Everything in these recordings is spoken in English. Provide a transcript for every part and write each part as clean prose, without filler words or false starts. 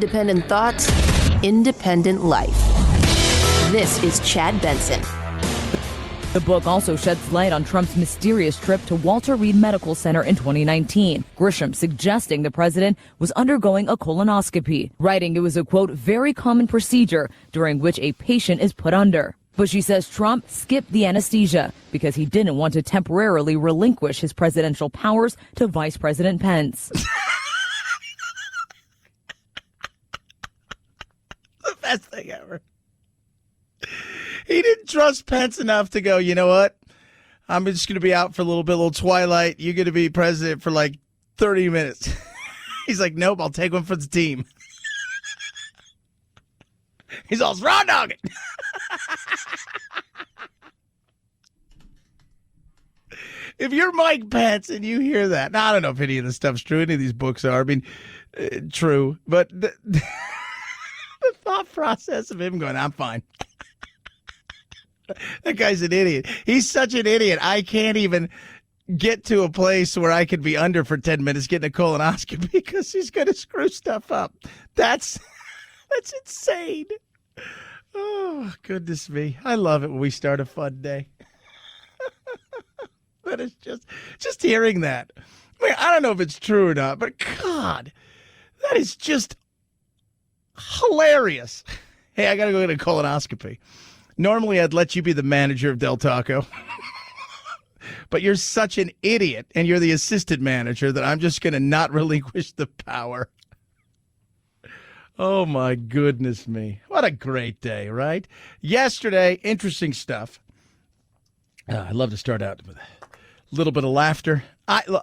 Independent thoughts, independent life. This is Chad Benson. The book also sheds light on Trump's mysterious trip to Walter Reed Medical Center in 2019. Grisham suggesting the president was undergoing a colonoscopy, writing it was a, quote, very common procedure during which a patient is put under. But she says Trump skipped the anesthesia because he didn't want to temporarily relinquish his presidential powers to Vice President Pence. The best thing ever. He didn't trust Pence enough to go, you know what? I'm just going to be out for a little bit, a little twilight. You're going to be president for like 30 minutes. He's like, nope, I'll take one for the team. He's all raw dogging. If you're Mike Pence and you hear that, now I don't know if any of this stuff's true. Any of these books are. I mean, true. But the thought process of him going, I'm fine. That guy's an idiot. He's such an idiot. I can't even get to a place where I could be under for 10 minutes getting a colonoscopy because he's going to screw stuff up. That's insane. Oh, goodness me. I love it when we start a fun day. That is just hearing that. I mean, I don't know if it's true or not, but God, that is just hilarious. Hey, I got to go get a colonoscopy. Normally, I'd let you be the manager of Del Taco. But you're such an idiot, and you're the assistant manager, that I'm just going to not relinquish the power. Oh, my goodness me. What a great day, right? Yesterday, interesting stuff. I'd love to start out with a little bit of laughter.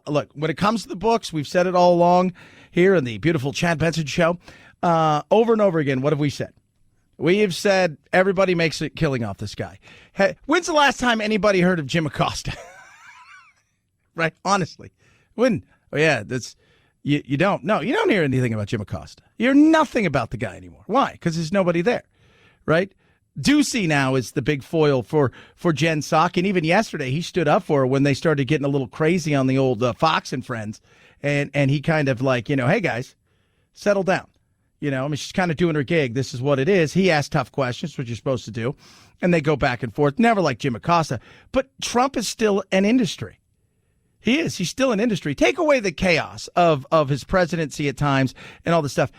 Look, when it comes to the books, we've said it all along here in the beautiful Chad Benson Show. Over and over again, what have we said? We have said everybody makes a killing off this guy. Hey, when's the last time anybody heard of Jim Acosta? Right? Honestly. When? Oh, yeah, that's you don't. No, you don't hear anything about Jim Acosta. You hear nothing about the guy anymore. Why? Because there's nobody there, right? Ducey now is the big foil for Jen Psaki. And even yesterday, he stood up for her when they started getting a little crazy on the old Fox and Friends. And he kind of like, hey, guys, settle down. I mean, she's kind of doing her gig. This is what it is. He asked tough questions, which you're supposed to do. And they go back and forth. Never like Jim Acosta. But Trump is still an industry. He is. He's still an industry. Take away the chaos of his presidency at times and all this stuff.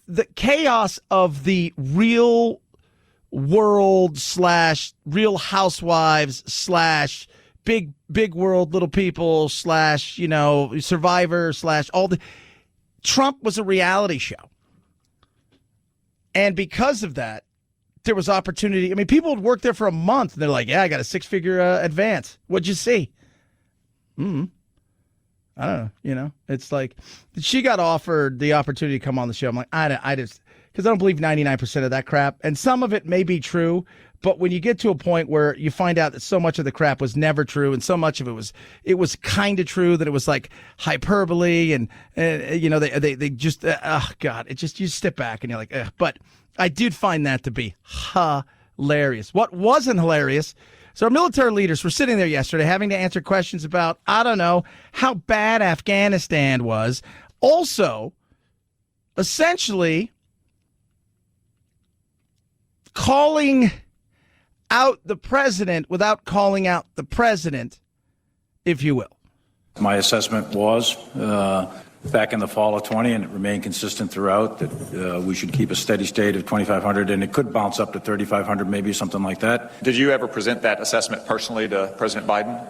The chaos of the real world / Real Housewives / big world, little people / Survivor / all the. Trump was a reality show. And because of that, there was opportunity. I mean, people would work there for a month, and they're like, yeah, I got a 6-figure advance. What'd you see? I don't know. It's like she got offered the opportunity to come on the show. I'm like, I just, because I don't believe 99% of that crap. And some of it may be true, but when you get to a point where you find out that so much of the crap was never true, and so much of it was kind of true, that it was like hyperbole, and they just, oh God, it just, you step back and you're like, ugh. But I did find that to be hilarious. What wasn't hilarious? So our military leaders were sitting there yesterday having to answer questions about, I don't know, how bad Afghanistan was. Also, essentially calling out the president without calling out the president, if you will. My assessment was back in the fall of 20, and it remained consistent throughout, that we should keep a steady state of 2,500, and it could bounce up to 3,500, maybe something like that. Did you ever present that assessment personally to President Biden?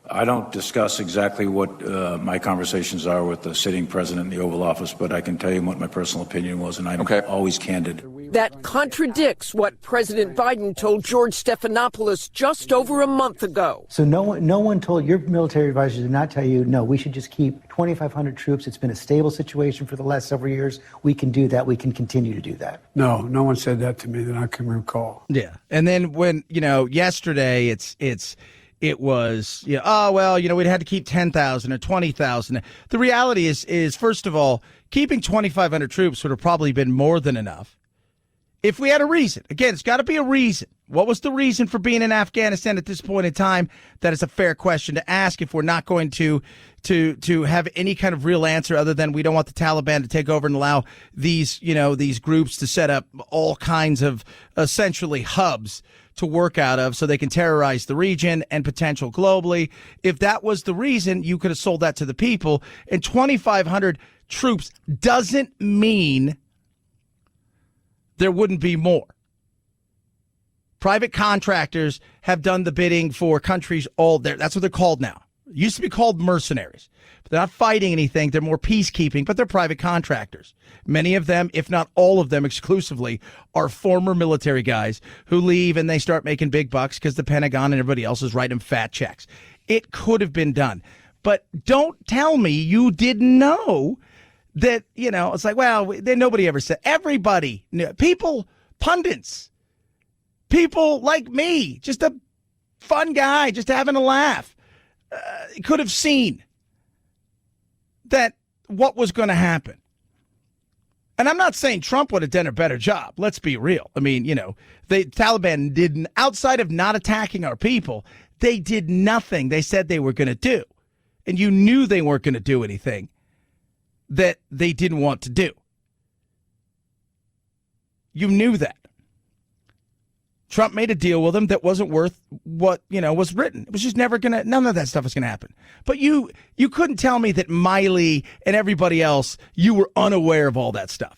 I don't discuss exactly what my conversations are with the sitting president in the Oval Office, but I can tell you what my personal opinion was, and I'm always candid. That contradicts what President Biden told George Stephanopoulos just over a month ago. So no one told, your military advisors did not tell you, no, we should just keep 2,500 troops. It's been a stable situation for the last several years. We can do that. We can continue to do that. No one said that to me that I can recall. Yeah. And then when, yesterday it was, oh, well, we'd had to keep 10,000 or 20,000. The reality is, first of all, keeping 2,500 troops would have probably been more than enough If we had a reason, again, it's got to be a reason. What was the reason for being in Afghanistan at this point in time? That is a fair question to ask if we're not going to have any kind of real answer other than we don't want the Taliban to take over and allow these groups to set up all kinds of essentially hubs to work out of so they can terrorize the region and potential globally. If that was the reason, you could have sold that to the people. And 2,500 troops doesn't mean there wouldn't be more. Private contractors have done the bidding for countries all there. That's what they're called now. It used to be called mercenaries. But they're not fighting anything. They're more peacekeeping, but they're private contractors. Many of them, if not all of them exclusively, are former military guys who leave and they start making big bucks because the Pentagon and everybody else is writing them fat checks. It could have been done. But don't tell me you didn't know that, it's like, well, nobody ever said. Everybody, people, pundits, people like me, just a fun guy, just having a laugh, could have seen that what was going to happen. And I'm not saying Trump would have done a better job. Let's be real. I mean, the Taliban didn't, outside of not attacking our people, they did nothing they said they were going to do. And you knew they weren't going to do anything that they didn't want to do. You knew that. Trump made a deal with them that wasn't worth what, was written. It was just never going to, none of that stuff was going to happen. But you couldn't tell me that Miley and everybody else, you were unaware of all that stuff.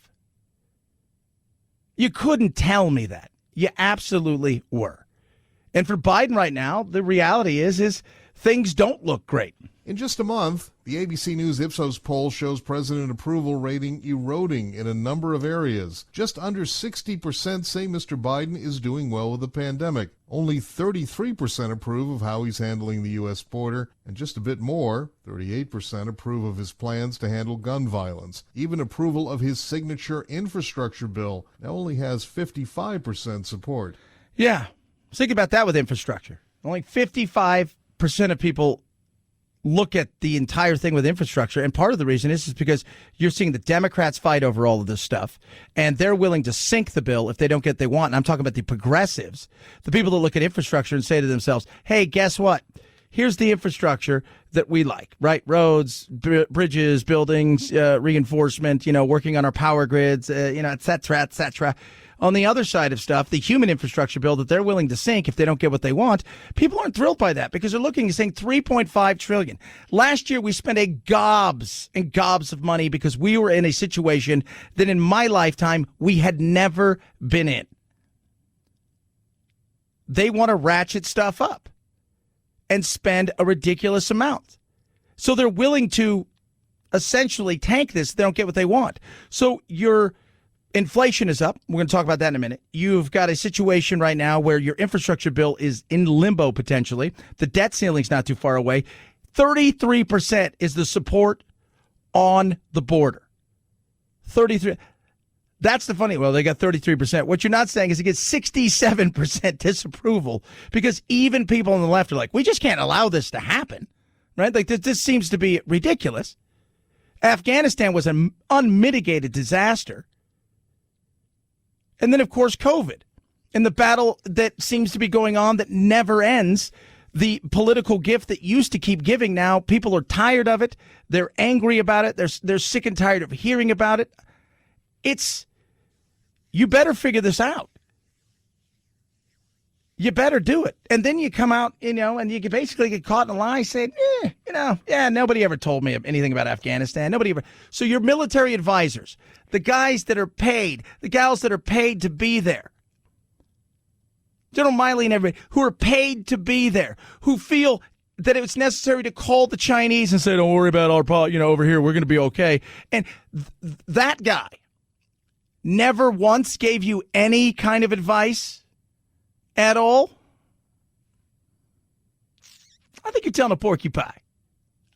You couldn't tell me that. You absolutely were. And for Biden right now, the reality is things don't look great. In just a month, the ABC News Ipsos poll shows president approval rating eroding in a number of areas. Just under 60% say Mr. Biden is doing well with the pandemic. Only 33% approve of how he's handling the U.S. border, and just a bit more, 38% approve of his plans to handle gun violence. Even approval of his signature infrastructure bill now only has 55% support. Yeah, think about that with infrastructure. Only 55% of people look at the entire thing with infrastructure. And part of the reason is because you're seeing the Democrats fight over all of this stuff, and they're willing to sink the bill if they don't get what they want. And I'm talking about the progressives, the people that look at infrastructure and say to themselves, hey, guess what? Here's the infrastructure that we like, right? Roads, bridges, buildings, reinforcement, working on our power grids, et cetera, et cetera. On the other side of stuff, the human infrastructure bill that they're willing to sink if they don't get what they want, people aren't thrilled by that because they're looking and saying $3.5 trillion. Last year, we spent a gobs and gobs of money because we were in a situation that in my lifetime we had never been in. They want to ratchet stuff up and spend a ridiculous amount. So they're willing to essentially tank this if they don't get what they want. So your inflation is up. We're going to talk about that in a minute. You've got a situation right now where your infrastructure bill is in limbo potentially. The debt ceiling's not too far away. 33% is the support on the border. 33. That's the funny. Well, they got 33%. What you're not saying is it gets 67% disapproval because even people on the left are like, we just can't allow this to happen, right? Like this seems to be ridiculous. Afghanistan was an unmitigated disaster. And then, of course, COVID and the battle that seems to be going on that never ends. The political gift that used to keep giving now, people are tired of it. They're angry about it. They're sick and tired of hearing about it. You better figure this out. You better do it. And then you come out, and you can basically get caught in a lie saying, nobody ever told me anything about Afghanistan. Nobody ever. So your military advisors, the guys that are paid, the gals that are paid to be there, General Miley and everybody who are paid to be there, who feel that it's necessary to call the Chinese and say, don't worry about our, over here, we're going to be okay. And that guy never once gave you any kind of advice at all. I think you're telling a porcupine.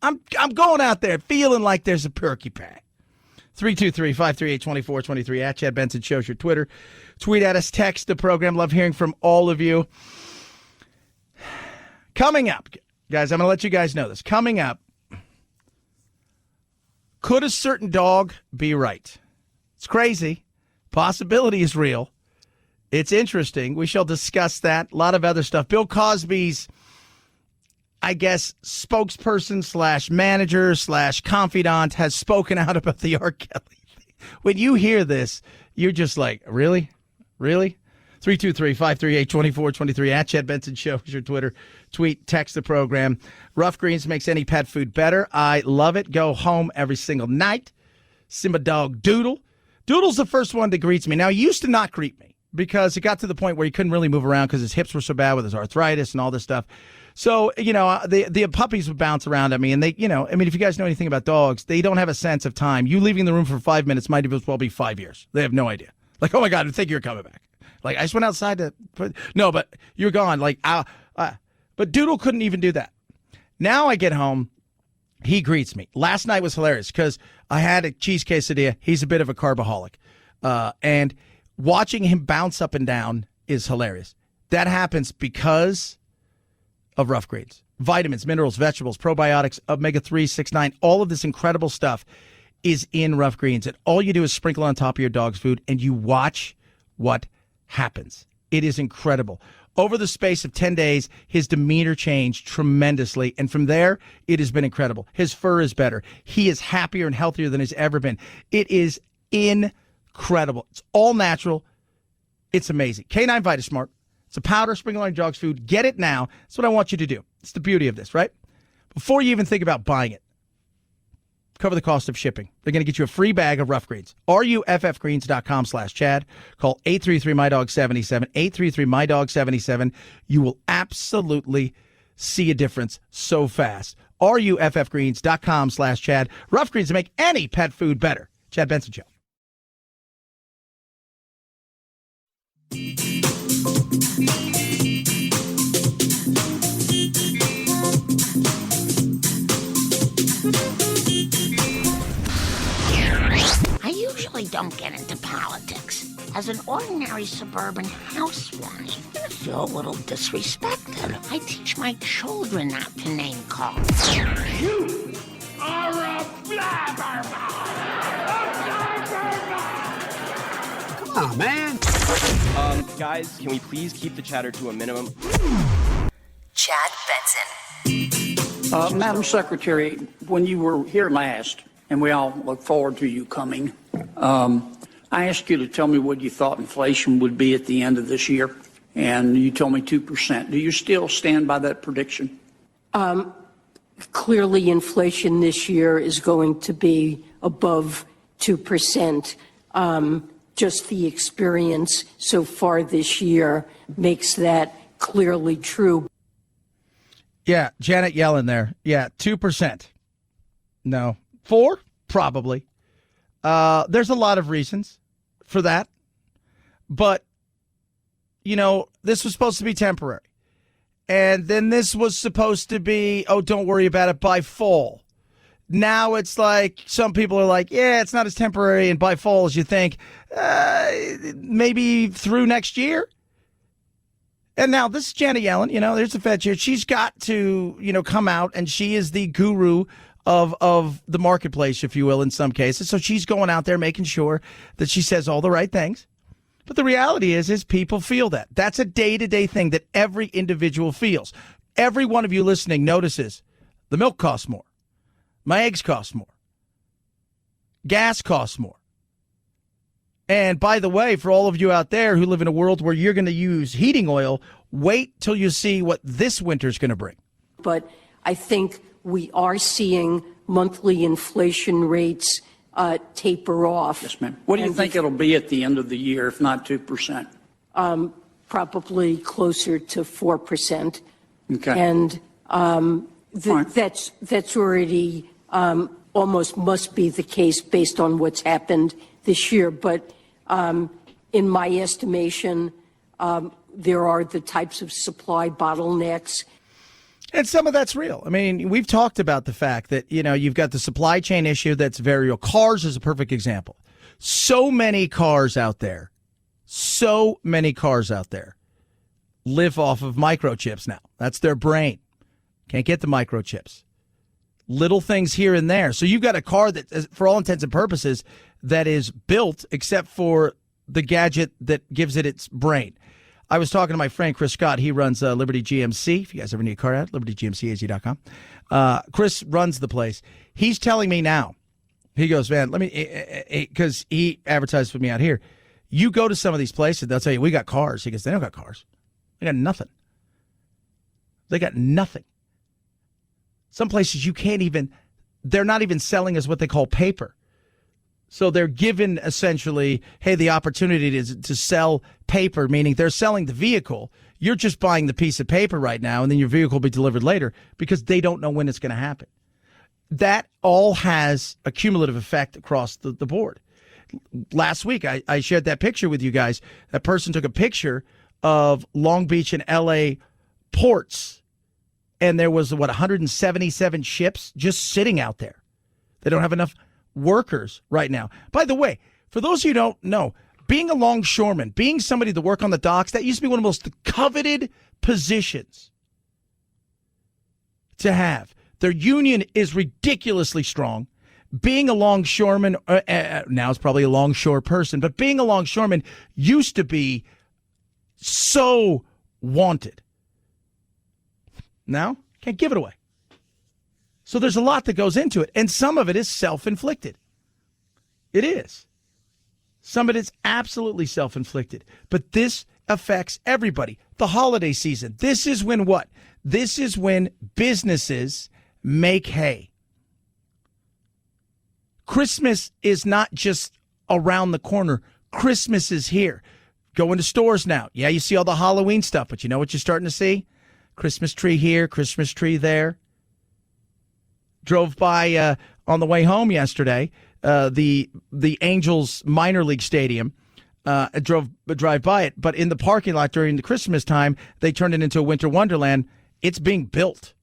I'm going out there feeling like there's a porcupine. 323-538-2423 at Chad Benson Show's your Twitter. Tweet at us, text the program. Love hearing from all of you. Coming up, guys, I'm going to let you guys know this. Coming up, could a certain dog be right? It's crazy. Possibility is real. It's interesting. We shall discuss that. A lot of other stuff. Bill Cosby's, I guess, spokesperson / manager / confidant has spoken out about the R. Kelly thing. When you hear this, you're just like, really? Really? 323-538-2423 at Chad Benson Show is your Twitter. Tweet, text the program. Rough Greens makes any pet food better. I love it. Go home every single night. Simba dog Doodle. Doodle's the first one that greets me. Now, he used to not greet me because it got to the point where he couldn't really move around because his hips were so bad with his arthritis and all this stuff. So, the puppies would bounce around at me, and they, if you guys know anything about dogs, they don't have a sense of time. You leaving the room for 5 minutes might as well be 5 years. They have no idea. Like, oh my God, I think you're coming back. Like, I just went outside no, but you're gone. Like, but Doodle couldn't even do that. Now I get home, he greets me. Last night was hilarious because I had a cheese quesadilla. He's a bit of a carbaholic. And watching him bounce up and down is hilarious. That happens because of Rough Greens. Vitamins, minerals, vegetables, probiotics, omega-3, 6, 9, all of this incredible stuff is in Rough Greens. And all you do is sprinkle on top of your dog's food, and you watch what happens. It is incredible. Over the space of 10 days, his demeanor changed tremendously. And from there, it has been incredible. His fur is better. He is happier and healthier than he's ever been. It is incredible. It's all natural. It's amazing. K9 VitaSmart. It's a powder sprinkle on your dog's food. Get it now. That's what I want you to do. It's the beauty of this, right? Before you even think about buying it, cover the cost of shipping. They're going to get you a free bag of Rough Greens. RUFFgreens.com/Chad. Call 833-MyDog77. 833-MyDog77. You will absolutely see a difference so fast. RUFFgreens.com/Chad. Rough Greens to make any pet food better. Chad Benson Show. I usually don't get into politics. As an ordinary suburban housewife, I feel a little disrespected. I teach my children not to name call. You are a blabbermouth! Come on, man. Guys, can we please keep the chatter to a minimum? Chad Benson. Madam Secretary, when you were here last, and we all look forward to you coming, I asked you to tell me what you thought inflation would be at the end of this year, and you told me 2%. Do you still stand by that prediction? Clearly, inflation this year is going to be above 2%. Just the experience so far this year makes that clearly true. Yeah, Janet Yellen there. Yeah, 2%. No. 4? Probably. There's a lot of reasons for that. But, this was supposed to be temporary. And then this was supposed to be, oh, don't worry about it, by fall. Now it's like some people are like, yeah, it's not as temporary and by fall as you think. Maybe through next year. And now this is Janet Yellen, there's the Fed chair. She's got to, come out, and she is the guru of the marketplace, if you will, in some cases. So she's going out there making sure that she says all the right things. But the reality is people feel that. That's a day-to-day thing that every individual feels. Every one of you listening notices the milk costs more. My eggs cost more. Gas costs more. And by the way, for all of you out there who live in a world where you're going to use heating oil, wait till you see what this winter's going to bring. But I think we are seeing monthly inflation rates taper off. Yes, ma'am. What do you think it'll be at the end of the year, if not 2%? Probably closer to 4%. Okay. And Right. that's already almost must be the case based on what's happened this year. But in my estimation, there are the types of supply bottlenecks. And some of that's real. I mean, we've talked about the fact that, you've got the supply chain issue that's very real. Cars is a perfect example. So many cars out there live off of microchips now. That's their brain. Can't get the microchips. Little things here and there. So you've got a car that, for all intents and purposes, that is built except for the gadget that gives it its brain. I was talking to my friend Chris Scott. He runs Liberty GMC. If you guys ever need a car ad, libertygmcaz.com. Chris runs the place. He's telling me now, he goes, man, let me, because he advertised with me out here. You go to some of these places, they'll tell you, we got cars. He goes, they don't got cars. They got nothing. They got nothing. Some places you can't even, they're not even selling us what they call paper. So they're given essentially, hey, the opportunity to sell paper, meaning they're selling the vehicle. You're just buying the piece of paper right now, and then your vehicle will be delivered later because they don't know when it's going to happen. That all has a cumulative effect across the board. Last week, I shared that picture with you guys. That person took a picture of Long Beach and L.A. ports, and there was, 177 ships just sitting out there. They don't have enough workers right now. By the way, for those of you who don't know, being a longshoreman, being somebody to work on the docks, that used to be one of the most coveted positions to have. Their union is ridiculously strong. Being a longshoreman, now it's probably a longshore person, but being a longshoreman used to be so wanted. Now, can't give it away. So there's a lot that goes into it, and some of it is self-inflicted. It is. Some of it is absolutely self-inflicted. But this affects everybody. The holiday season, this is when what? This is when businesses make hay. Christmas is not just around the corner. Christmas is here. Go into stores now. Yeah, you see all the Halloween stuff, but you know what you're starting to see? Christmas tree here, Christmas tree there. Drove by on the way home yesterday, the Angels minor league stadium. Drive by it, but in the parking lot during the Christmas time, they turned it into a winter wonderland. It's being built.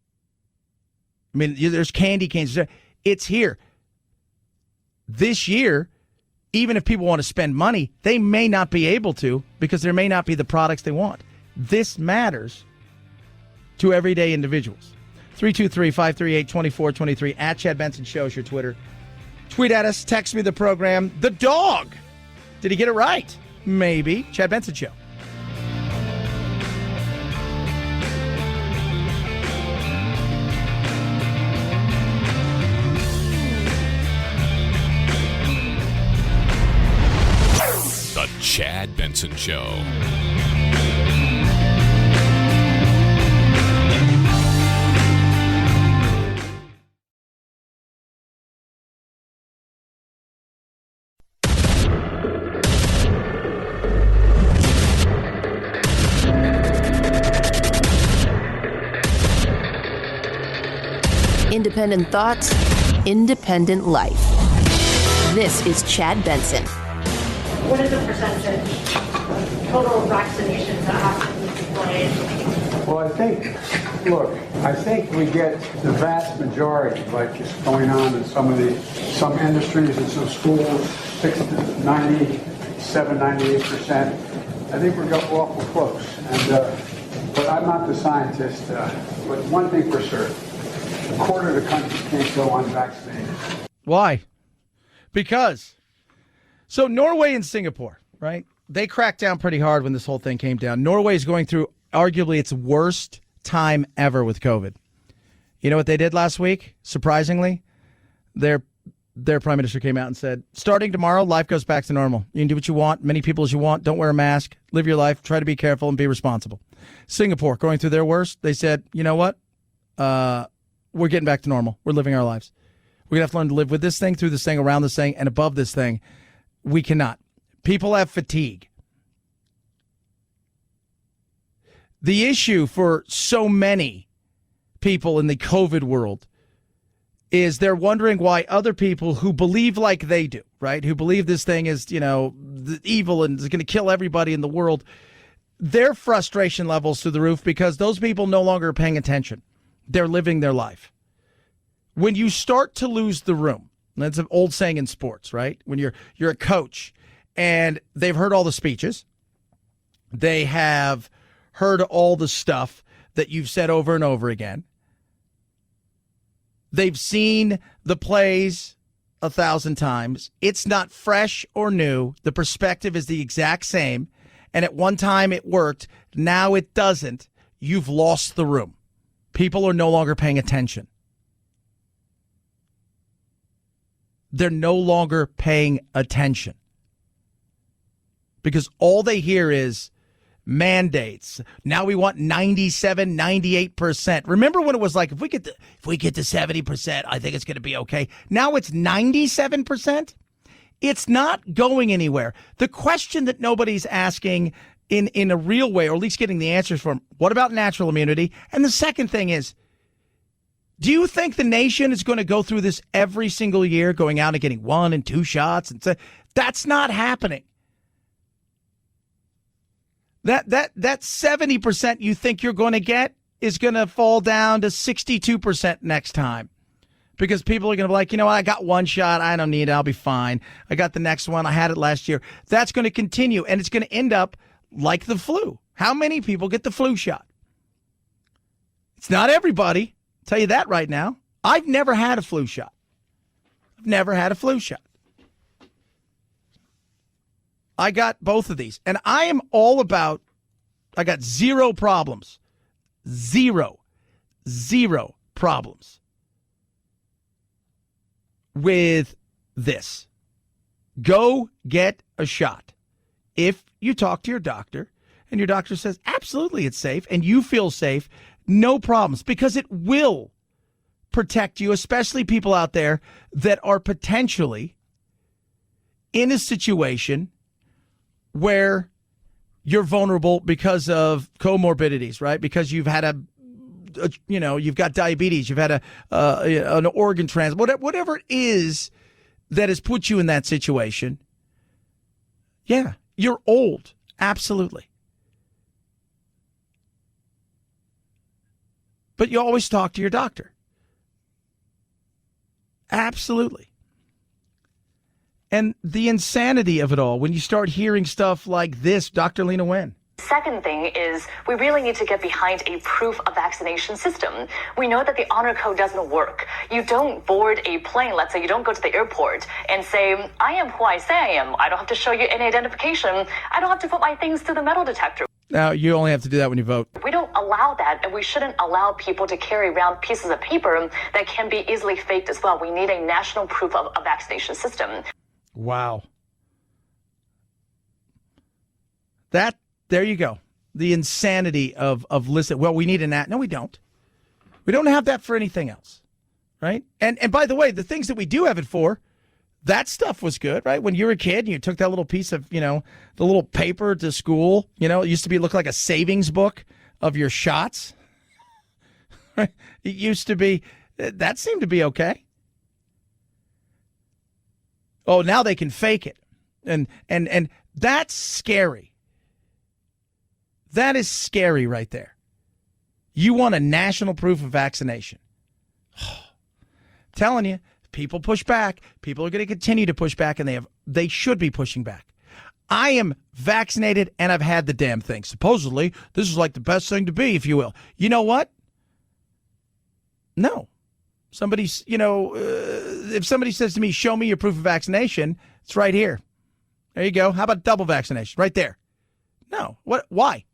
I mean, there's candy canes. It's here. This year, even if people want to spend money, they may not be able to because there may not be the products they want. This matters to everyday individuals. 323-538-2423 at Chad Benson Show is your Twitter. Tweet at us, text me the program. The dog. Did he get it right? Maybe. Chad Benson Show. The Chad Benson Show. Independent thoughts, independent life. This is Chad Benson. What is the percentage of total vaccinations that have to be deployed? Well, I think we get the vast majority, like is going on in some industries and some schools, 97, 98%. I think we're awful close. But I'm not the scientist. But one thing for certain, a quarter of the country can't go unvaccinated. Why? Because. So Norway and Singapore, right? They cracked down pretty hard when this whole thing came down. Norway is going through arguably its worst time ever with COVID. You know what they did last week? Surprisingly, their prime minister came out and said, starting tomorrow, life goes back to normal. You can do what you want, many people as you want. Don't wear a mask. Live your life. Try to be careful and be responsible. Singapore, going through their worst, they said, you know what? We're getting back to normal. We're living our lives. We're going to have to learn to live with this thing, through this thing, around this thing, and above this thing. We cannot. People have fatigue. The issue for so many people in the COVID world is they're wondering why other people who believe like they do, right, who believe this thing is, evil and is going to kill everybody in the world, their frustration levels through the roof because those people no longer are paying attention. They're living their life. When you start to lose the room, that's an old saying in sports, right? When you're a coach and they've heard all the speeches, they have heard all the stuff that you've said over and over again. They've seen the plays 1,000 times. It's not fresh or new. The perspective is the exact same. And at one time it worked. Now it doesn't. You've lost the room. People are no longer paying attention. They're no longer paying attention. Because all they hear is mandates. Now we want 97, 98%. Remember when it was like, if we get to 70%, I think it's going to be okay. Now it's 97%. It's not going anywhere. The question that nobody's asking in a real way, or at least getting the answers from, what about natural immunity? And the second thing is, do you think the nation is going to go through this every single year, going out and getting 1 and 2 shots? And that's not happening. That 70% you think you're going to get is going to fall down to 62% next time. Because people are going to be like, you know what, I got 1 shot, I don't need it, I'll be fine. I got the next one, I had it last year. That's going to continue, and it's going to end up like the flu. How many people get the flu shot? It's not everybody. I'll tell you that right now. I've never had a flu shot. I've never had a flu shot. I got both of these, and I am all about, I got 0 problems. Zero problems with this. Go get a shot. If you talk to your doctor and your doctor says, absolutely, it's safe, and you feel safe, no problems, because it will protect you, especially people out there that are potentially in a situation where you're vulnerable because of comorbidities, right? Because you've had you've got diabetes, you've had an organ transplant, whatever it is that has put you in that situation. Yeah, you're old. Absolutely. But you always talk to your doctor. Absolutely. And the insanity of it all, when you start hearing stuff like this, Dr. Lena Wen. Second thing is we really need to get behind a proof of vaccination system. We know that the honor code doesn't work. You don't board a plane, let's say you don't go to the airport and say, I am who I say I am. I don't have to show you any identification. I don't have to put my things through the metal detector. Now, you only have to do that when you vote. We don't allow that, and we shouldn't allow people to carry around pieces of paper that can be easily faked as well. We need a national proof of a vaccination system. Wow. There you go. The insanity of listen. Well, we need an act. No, we don't. We don't have that for anything else, right? And by the way, the things that we do have it for, that stuff was good, right? When you were a kid and you took that little piece of, the little paper to school, it used to look like a savings book of your shots. It used to be, that seemed to be okay. Oh, now they can fake it. And that's scary. That is scary right there. You want a national proof of vaccination. Telling you, people push back. People are going to continue to push back, and they should be pushing back. I am vaccinated, and I've had the damn thing. Supposedly, this is like the best thing to be, if you will. You know what? No. Somebody's, if somebody says to me, show me your proof of vaccination, it's right here. There you go. How about double vaccination? Right there. No. What? Why?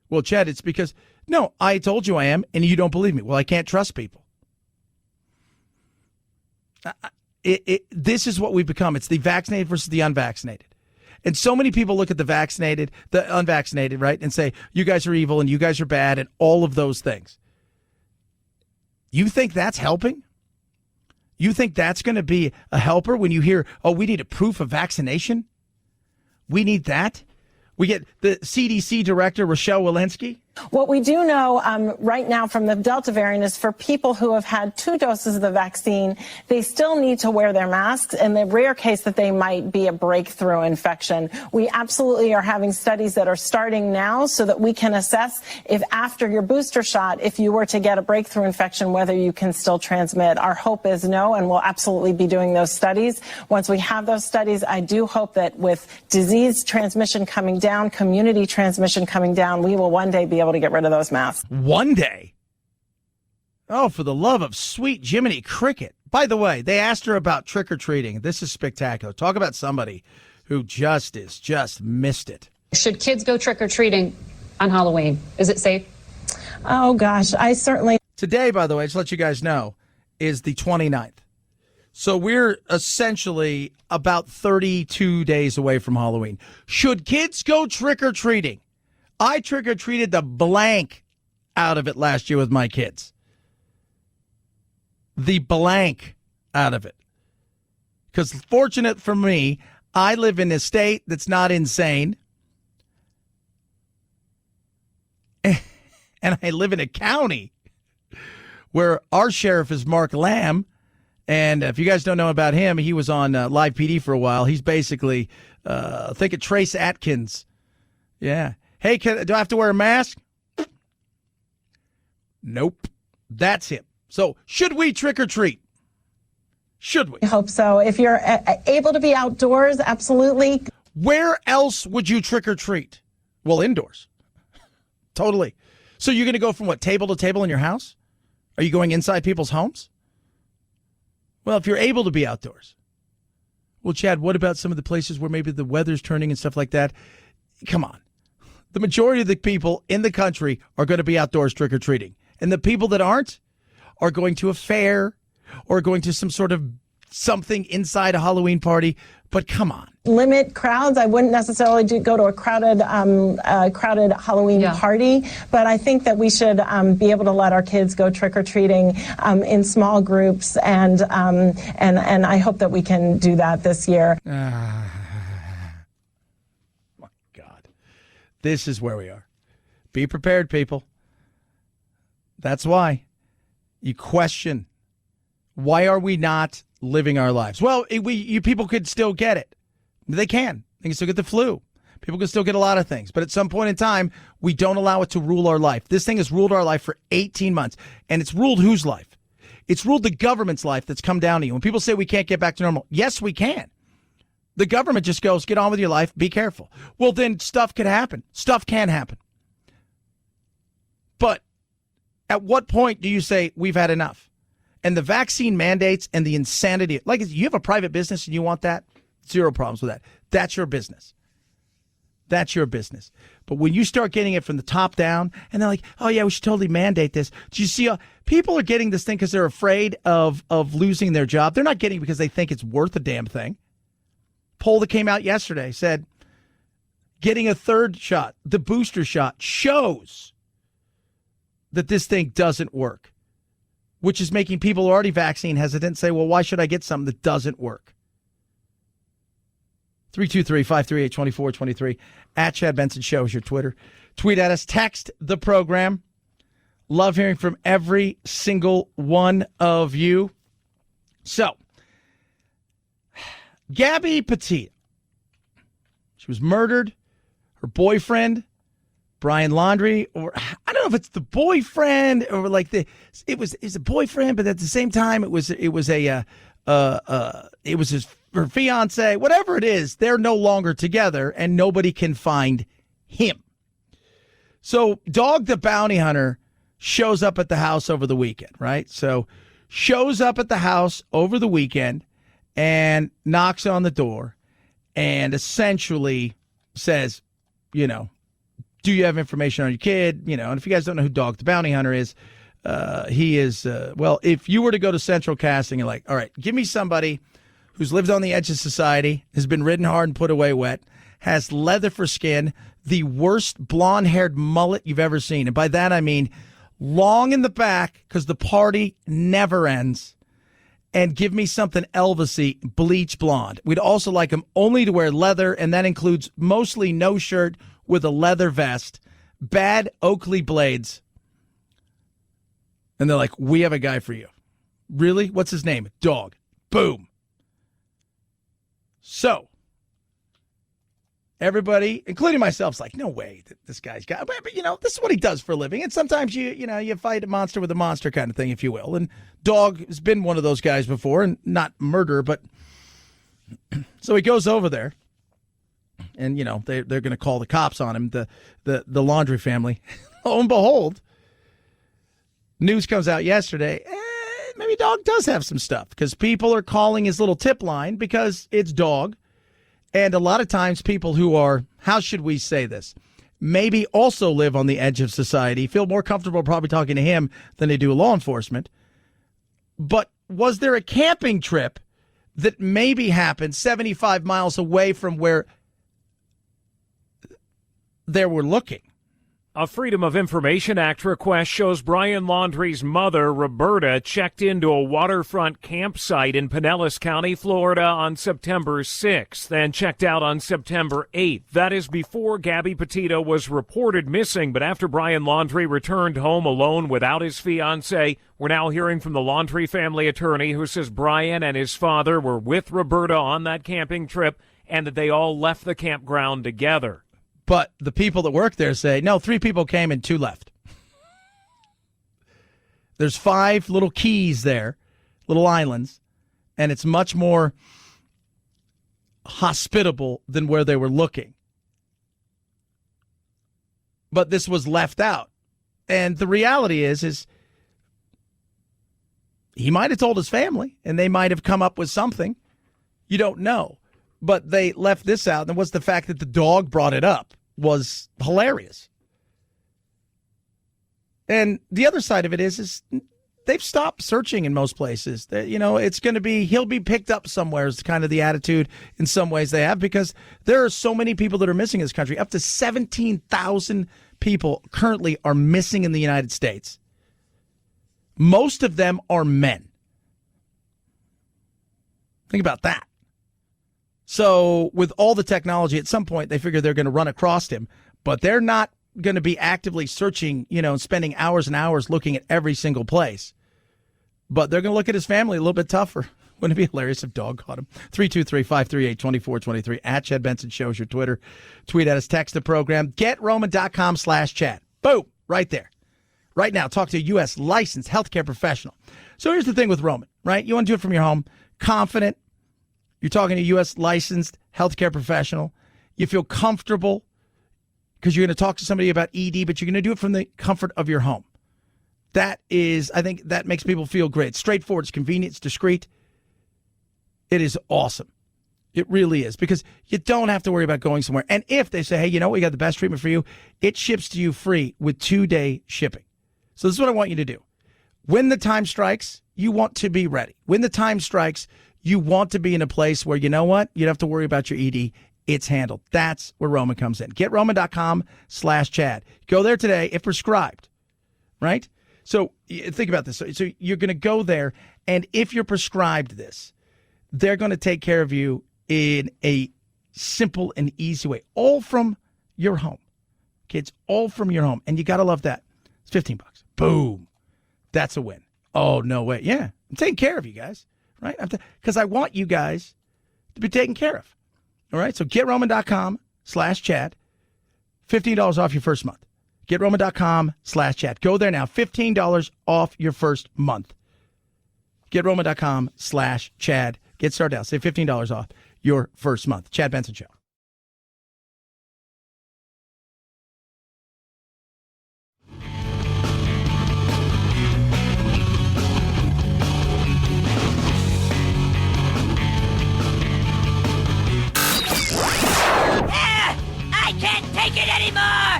Well, Chad, it's because, no, I told you I am, and you don't believe me. Well, I can't trust people. This is what we've become. It's the vaccinated versus the unvaccinated. And so many people look at the unvaccinated, right, and say, you guys are evil and you guys are bad and all of those things. You think that's helping? You think that's going to be a helper when you hear, oh, we need a proof of vaccination? We need that? We get the CDC director, Rochelle Walensky. What we do know right now from the Delta variant is for people who have had 2 doses of the vaccine, they still need to wear their masks in the rare case that they might be a breakthrough infection. We absolutely are having studies that are starting now so that we can assess if after your booster shot, if you were to get a breakthrough infection, whether you can still transmit. Our hope is no, and we'll absolutely be doing those studies. Once we have those studies, I do hope that with disease transmission coming down, community transmission coming down, we will one day be able to get rid of those masks. One day? Oh, for the love of sweet Jiminy Cricket. By the way, they asked her about trick-or-treating. This is spectacular. Talk about somebody who just missed it. Should kids go trick-or-treating on Halloween? Is it safe? Oh, gosh, I certainly... Today, by the way, just to let you guys know, is the 29th. So we're essentially about 32 days away from Halloween. Should kids go trick-or-treating? I trick-or-treated the blank out of it last year with my kids. The blank out of it. Because fortunate for me, I live in a state that's not insane. And I live in a county where our sheriff is Mark Lamb. And if you guys don't know about him, he was on Live PD for a while. He's basically, think of Trace Atkins. Yeah. Hey, do I have to wear a mask? Nope. That's him. So should we trick or treat? Should we? I hope so. If you're able to be outdoors, absolutely. Where else would you trick or treat? Well, indoors. Totally. So you're going to go from what, table to table in your house? Are you going inside people's homes? Well, if you're able to be outdoors. Well, Chad, what about some of the places where maybe the weather's turning and stuff like that? Come on. The majority of the people in the country are going to be outdoors trick-or-treating. And the people that aren't are going to a fair or going to some sort of something inside a Halloween party. But come on. Limit crowds. I wouldn't necessarily go to a crowded Halloween party, but I think that we should be able to let our kids go trick-or-treating in small groups, and I hope that we can do that this year. My God. This is where we are. Be prepared, people. That's why. You question, why are we not living our lives? Well, you people could still get it. They can. They can still get the flu. People can still get a lot of things. But at some point in time, we don't allow it to rule our life. This thing has ruled our life for 18 months. And it's ruled whose life? It's ruled the government's life that's come down to you. When people say we can't get back to normal, yes, we can. The government just goes, get on with your life, be careful. Well, then stuff could happen. Stuff can happen. But at what point do you say we've had enough? And the vaccine mandates and the insanity, like you have a private business and you want that, zero problems with that. That's your business. That's your business. But when you start getting it from the top down and they're like, oh, yeah, we should totally mandate this. Do you see people are getting this thing because they're afraid of losing their job? They're not getting it because they think it's worth a damn thing. Poll that came out yesterday said getting a third shot, the booster shot, shows that this thing doesn't work, which is making people already vaccine hesitant say, well, why should I get something that doesn't work? 323-538-2423. At Chad Benson Show is your Twitter. Tweet at us. Text the program. Love hearing from every single one of you. So, Gabby Petito. She was murdered. Her boyfriend, Brian Laundrie, or I don't know if it's the boyfriend or like it was a boyfriend, but at the same time it was her fiance, whatever it is, they're no longer together and nobody can find him. So Dog the Bounty Hunter shows up at the house over the weekend, right? So shows up at the house over the weekend and knocks on the door and essentially says, do you have information on your kid? And if you guys don't know who Dog the Bounty Hunter is, he is, if you were to go to Central Casting and all right, give me somebody who's lived on the edge of society, has been ridden hard and put away wet, has leather for skin, the worst blonde-haired mullet you've ever seen. And by that I mean long in the back because the party never ends. And give me something Elvis-y, bleach blonde. We'd also like him only to wear leather, and that includes mostly no shirt with a leather vest, bad Oakley blades. And they're like, we have a guy for you. Really? What's his name? Dog. Boom. So, everybody, including myself, is like, no way that this guy's got, but this is what he does for a living. And sometimes you fight a monster with a monster kind of thing, if you will. And Dog has been one of those guys before, and not murder, but so he goes over there. And, they're going to call the cops on him, the Laundrie family. Lo and behold, news comes out yesterday. maybe dog does have some stuff because people are calling his little tip line because it's dog. And a lot of times people who are, how should we say this, maybe also live on the edge of society, feel more comfortable probably talking to him than they do law enforcement. But was there a camping trip that maybe happened 75 miles away from where they were looking? A Freedom of Information Act request shows Brian Laundrie's mother, Roberta, checked into a waterfront campsite in Pinellas County, Florida on September 6th and checked out on September 8th. That is before Gabby Petito was reported missing, but after Brian Laundrie returned home alone without his fiancée. We're now hearing from the Laundrie family attorney who says Brian and his father were with Roberta on that camping trip and that they all left the campground together. But the people that work there say, no, 3 people came and 2 left. There's 5 little keys there, little islands, and it's much more hospitable than where they were looking. But this was left out. And the reality is he might have told his family, and they might have come up with something. You don't know. But they left this out, and what's the fact that the dog brought it up was hilarious. And the other side of it is they've stopped searching in most places. It's going to be, he'll be picked up somewhere is kind of the attitude in some ways they have, because there are so many people that are missing in this country. Up to 17,000 people currently are missing in the United States. Most of them are men. Think about that. So with all the technology, at some point they figure they're going to run across him, but they're not going to be actively searching, and spending hours and hours looking at every single place. But they're going to look at his family a little bit tougher. Wouldn't it be hilarious if dog caught him? 323-538-2423. At Chad Benson Show is your Twitter. Tweet at us, text the program. GetRoman.com/Chad. Boom, right there. Right now, talk to a U.S. licensed healthcare professional. So here's the thing with Roman, right? You want to do it from your home, confident. You're talking to a U.S. licensed healthcare professional. You feel comfortable because you're going to talk to somebody about ED, but you're going to do it from the comfort of your home. That is, I think that makes people feel great. It's straightforward. It's convenient. It's discreet. It is awesome. It really is, because you don't have to worry about going somewhere. And if they say, hey, we got the best treatment for you, it ships to you free with 2-day shipping. So this is what I want you to do. When the time strikes, you want to be ready. When the time strikes, you want to be in a place where, you don't have to worry about your ED. It's handled. That's where Roman comes in. GetRoman.com/Chad. Go there today if prescribed, right? So think about this. So you're going to go there, and if you're prescribed this, they're going to take care of you in a simple and easy way, all from your home. Okay, it's all from your home, and you got to love that. It's $15. Boom. That's a win. Oh, no way. Yeah, I'm taking care of you guys. Right? Because I want you guys to be taken care of. All right? So GetRoman.com/Chad. $15 off your first month. GetRoman.com/Chad. Go there now. $15 off your first month. GetRoman.com/Chad. Get started now. Save $15 off your first month. Chad Benson Show. I can't take it anymore!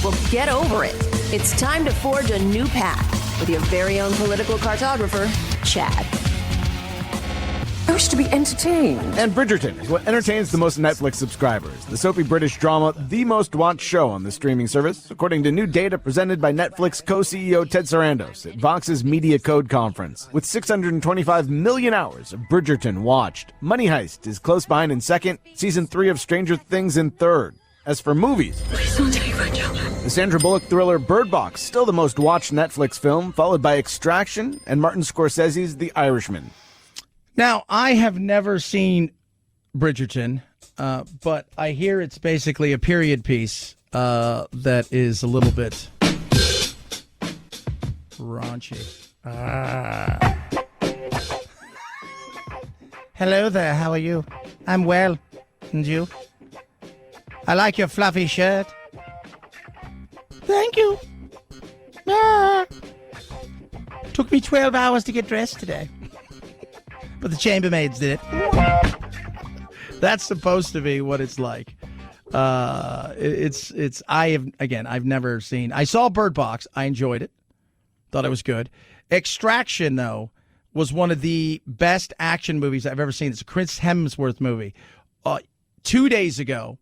Well, get over it. It's time to forge a new path with your very own political cartographer, Chad. I wish to be entertained. And Bridgerton is what entertains the most Netflix subscribers. The soapy British drama, the most watched show on the streaming service, according to new data presented by Netflix co-CEO Ted Sarandos at Vox's Media Code Conference. With 625 million hours of Bridgerton watched, Money Heist is close behind in second, season 3 of Stranger Things in third. As for movies, the Sandra Bullock thriller Bird Box, still the most watched Netflix film, followed by Extraction and Martin Scorsese's The Irishman. Now, I have never seen Bridgerton, but I hear it's basically a period piece that is a little bit raunchy. Hello there, how are you? I'm well. And you? I like your fluffy shirt. Thank you. Ah. Took me 12 hours to get dressed today. But the chambermaids did it. That's supposed to be what it's like. I've never seen. I saw Bird Box. I enjoyed it. Thought it was good. Extraction, though, was one of the best action movies I've ever seen. It's a Chris Hemsworth movie. 2 days ago,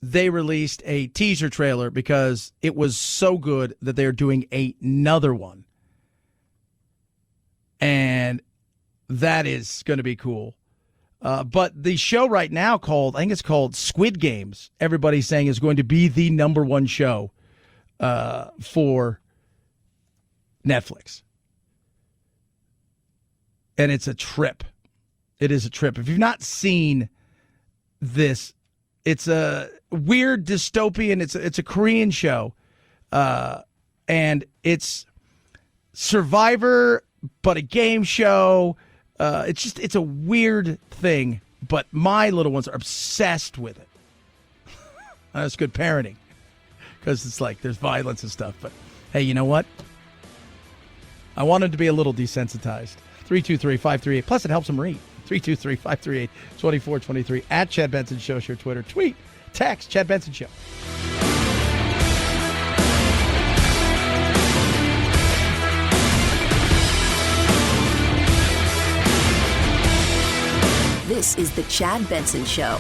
they released a teaser trailer because it was so good that they're doing another one. And that is going to be cool. But the show right now I think it's called Squid Games, everybody's saying is going to be the number one show for Netflix. And it's a trip. It is a trip. If you've not seen this, it's a weird dystopian. It's a Korean show. And it's Survivor, but a game show. It's a weird thing, but my little ones are obsessed with it. That's good parenting because it's like there's violence and stuff. But hey, you know what? I want them to be a little desensitized. 323-538. Plus, it helps them read. 323-538-2423. At Chad Benson Show, your Twitter. Tweet, text, Chad Benson Show. This is the Chad Benson Show.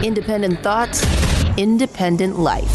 Independent thoughts, independent life.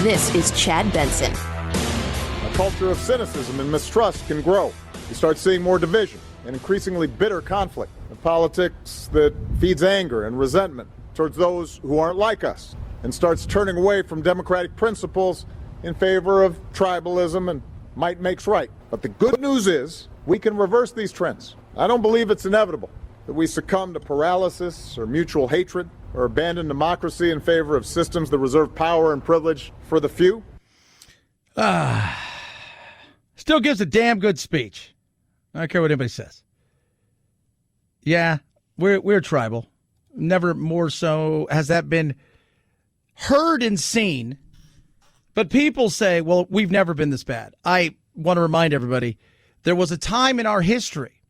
This is Chad Benson. A culture of cynicism and mistrust can grow. You start seeing more division and increasingly bitter conflict. A politics that feeds anger and resentment towards those who aren't like us and starts turning away from democratic principles in favor of tribalism and might makes right. But the good news is we can reverse these trends. I don't believe it's inevitable that we succumb to paralysis or mutual hatred or abandon democracy in favor of systems that reserve power and privilege for the few. Still gives a damn good speech. I don't care what anybody says. Yeah, we're tribal. Never more so has that been heard and seen. But people say, well, we've never been this bad. I want to remind everybody, there was a time in our history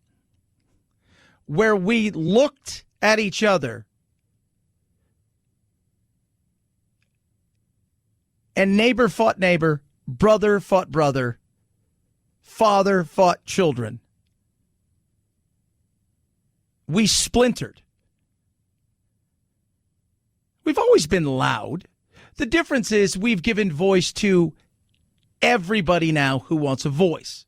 where we looked at each other and neighbor fought neighbor, brother fought brother, father fought children. We splintered. We've always been loud. The difference is we've given voice to everybody now who wants a voice.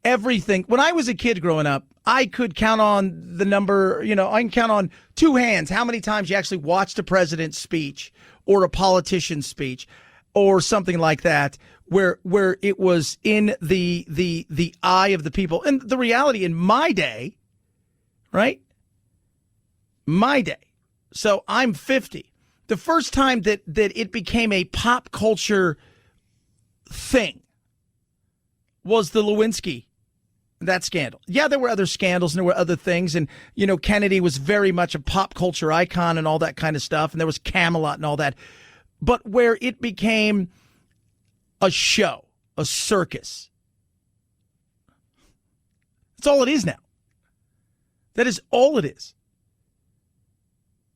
Everything. When I was a kid growing up, I could count on the number, I can count on two hands how many times you actually watched a president's speech or a politician's speech or something like that where it was in the eye of the people. And the reality in my day, right? My day. So I'm 50. The first time that it became a pop culture thing was the Lewinsky, that scandal. Yeah, there were other scandals and there were other things. And, Kennedy was very much a pop culture icon and all that kind of stuff. And there was Camelot and all that. But where it became a show, a circus. That's all it is now. That is all it is.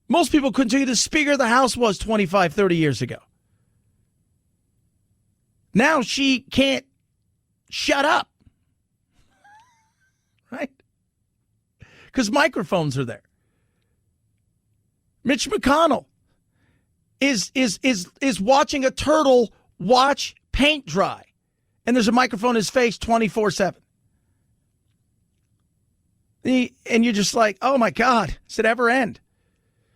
Most people couldn't tell you the Speaker of the House was 25, 30 years ago. Now she can't shut up. Right? Because microphones are there. Mitch McConnell is watching a turtle watch paint dry. And there's a microphone in his face 24/7. And you're just like, oh my God, does it ever end?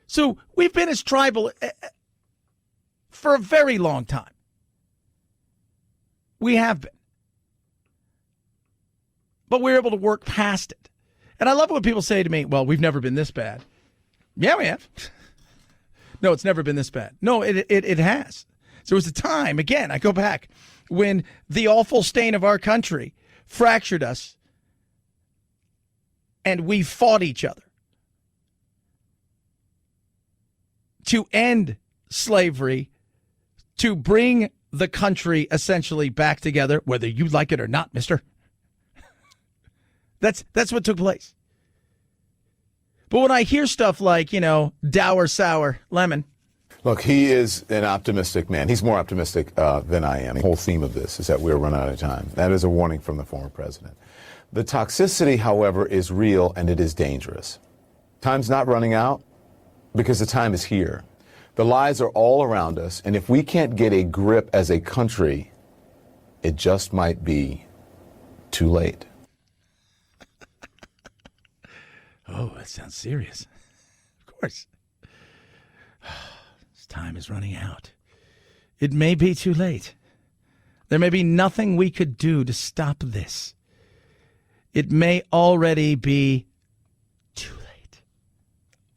So we've been as tribal for a very long time. We have been. but we're able to work past it. And I love it when people say to me, well, we've never been this bad. Yeah, we have. No, it's never been this bad. No, it has. So it was a time, again, I go back, when the awful stain of our country fractured us and we fought each other to end slavery, to bring the country essentially back together, whether you like it or not, mister. That's what took place. But when I hear stuff like, dour, sour, lemon. Look, he is an optimistic man. He's more optimistic than I am. The whole theme of this is that we're running out of time. That is a warning from the former president. The toxicity, however, is real and it is dangerous. Time's not running out because the time is here. The lies are all around us, and if we can't get a grip as a country, it just might be too late. Oh, that sounds serious. Of course. This time is running out. It may be too late. There may be nothing we could do to stop this. It may already be too late.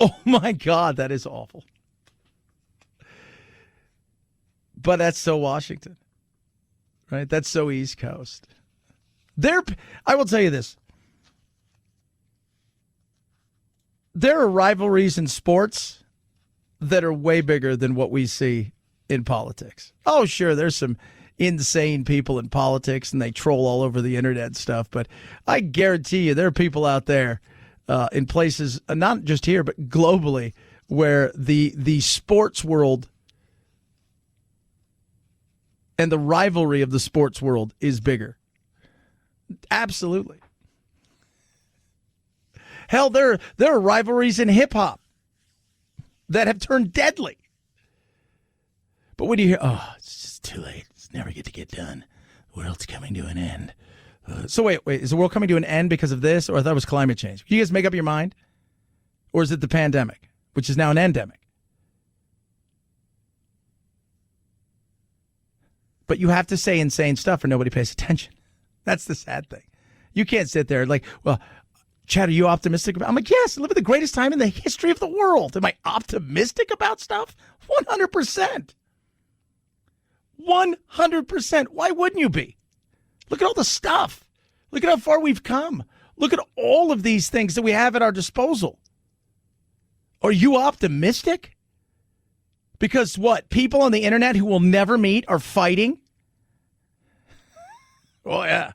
Oh, my God, that is awful. But that's so Washington, right? That's so East Coast. I will tell you this. There are rivalries in sports that are way bigger than what we see in politics. Oh, sure, there's some insane people in politics, and they troll all over the internet and stuff, but I guarantee you there are people out there in places, not just here, but globally, where the sports world and the rivalry of the sports world is bigger. Absolutely. Hell, there are rivalries in hip-hop that have turned deadly. But when you hear, oh, it's just too late. It's never going to get done. The world's coming to an end. So wait, is the world coming to an end because of this? Or I thought it was climate change. Can you guys make up your mind? Or is it the pandemic, which is now an endemic? But you have to say insane stuff or nobody pays attention. That's the sad thing. You can't sit there like, well, Chad, are you optimistic about? I'm like, yes, I live at the greatest time in the history of the world. Am I optimistic about stuff? 100%. 100%. Why wouldn't you be? Look at all the stuff. Look at how far we've come. Look at all of these things that we have at our disposal. Are you optimistic? Because what? People on the internet who will never meet are fighting? Oh, yeah.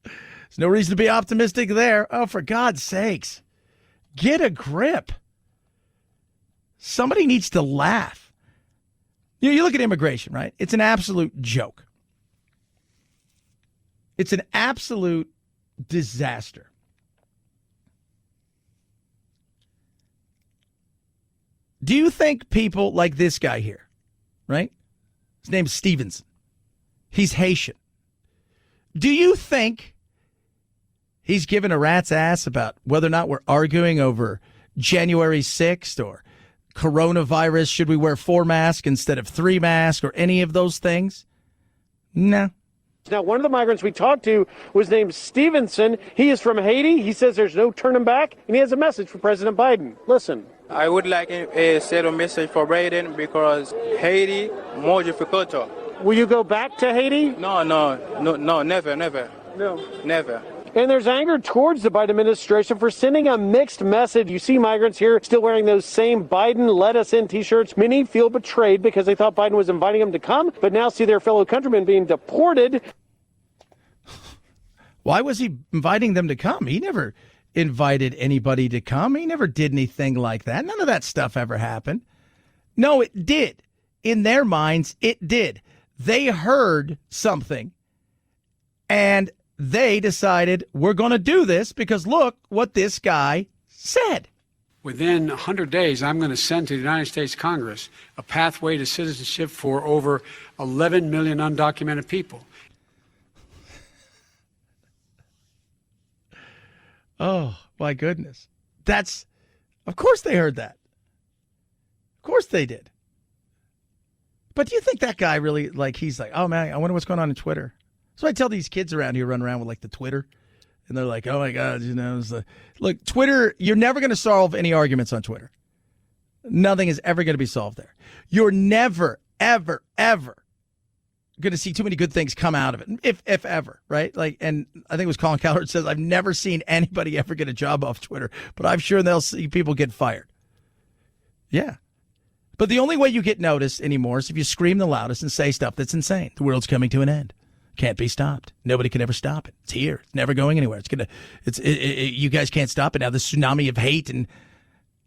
There's no reason to be optimistic there. Oh, for God's sakes. Get a grip. Somebody needs to laugh. You look at immigration, right? It's an absolute joke. It's an absolute disaster. Do you think people like this guy here, right? His name's Stevenson. He's Haitian. Do you think he's given a rat's ass about whether or not we're arguing over January 6th or coronavirus? Should we wear 4 masks instead of 3 masks or any of those things? No. Now, one of the migrants we talked to was named Stevenson. He is from Haiti. He says there's no turning back, and he has a message for President Biden. Listen. I would like a set of message for Biden because Haiti more difficult. Will you go back to Haiti? No, never. No. Never. And there's anger towards the Biden administration for sending a mixed message. You see migrants here still wearing those same Biden let us in t-shirts. Many feel betrayed because they thought Biden was inviting them to come, but now see their fellow countrymen being deported. Why was he inviting them to come? He never invited anybody to come. He never did anything like that. None of that stuff ever happened. No, it did. In their minds, it did. They heard something and they decided we're going to do this because look what this guy said. Within 100 days, I'm going to send to the United States Congress a pathway to citizenship for over 11 million undocumented people. Oh, my goodness. Of course they heard that. Of course they did. But do you think that guy really, he's like, oh, man, I wonder what's going on in Twitter. So I tell these kids around here run around with, the Twitter And they're like, oh, my God, look, Twitter, you're never going to solve any arguments on Twitter. Nothing is ever going to be solved there. You're never, ever, ever going to see too many good things come out of it, if ever, right? Like, and I think it was Colin Cowherd says, I've never seen anybody ever get a job off Twitter, but I'm sure they'll see people get fired. Yeah. But the only way you get noticed anymore is if you scream the loudest and say stuff that's insane. The world's coming to an end. Can't be stopped. Nobody can ever stop it. It's here. It's never going anywhere. You guys can't stop it now. The tsunami of hate. And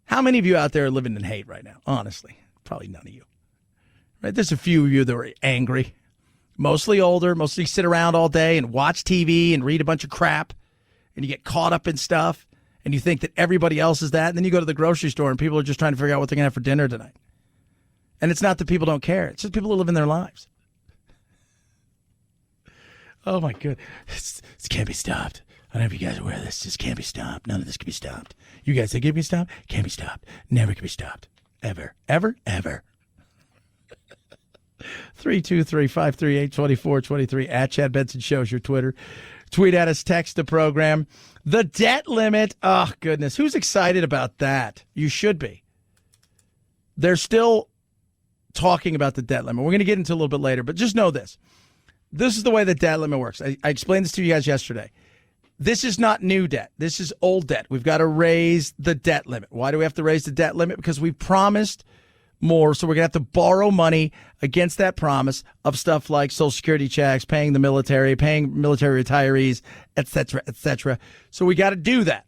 how many of you out there are living in hate right now? Honestly, probably none of you. Right? There's a few of you that are angry. Mostly older, mostly sit around all day and watch TV and read a bunch of crap, and you get caught up in stuff, and you think that everybody else is that, and then you go to the grocery store and people are just trying to figure out what they're going to have for dinner tonight. And it's not that people don't care. It's just people who live in their lives. Oh, my God. This can't be stopped. I don't know if you guys are aware of this. This can't be stopped. None of this can be stopped. You guys think it can be stopped? Can't be stopped. Never can be stopped. Ever. Ever. Ever. 323-538-2423 at Chad Benson Show is your Twitter. Tweet at us, text the program. The debt limit. Oh, goodness. Who's excited about that? You should be. They're still talking about the debt limit. We're going to get into it a little bit later, but just know this. This is the way the debt limit works. I explained this to you guys yesterday. This is not new debt. This is old debt. We've got to raise the debt limit. Why do we have to raise the debt limit? Because we promised more, so we're going to have to borrow money against that promise of stuff like Social Security checks, paying the military, paying military retirees, et cetera, et cetera. So we got to do that.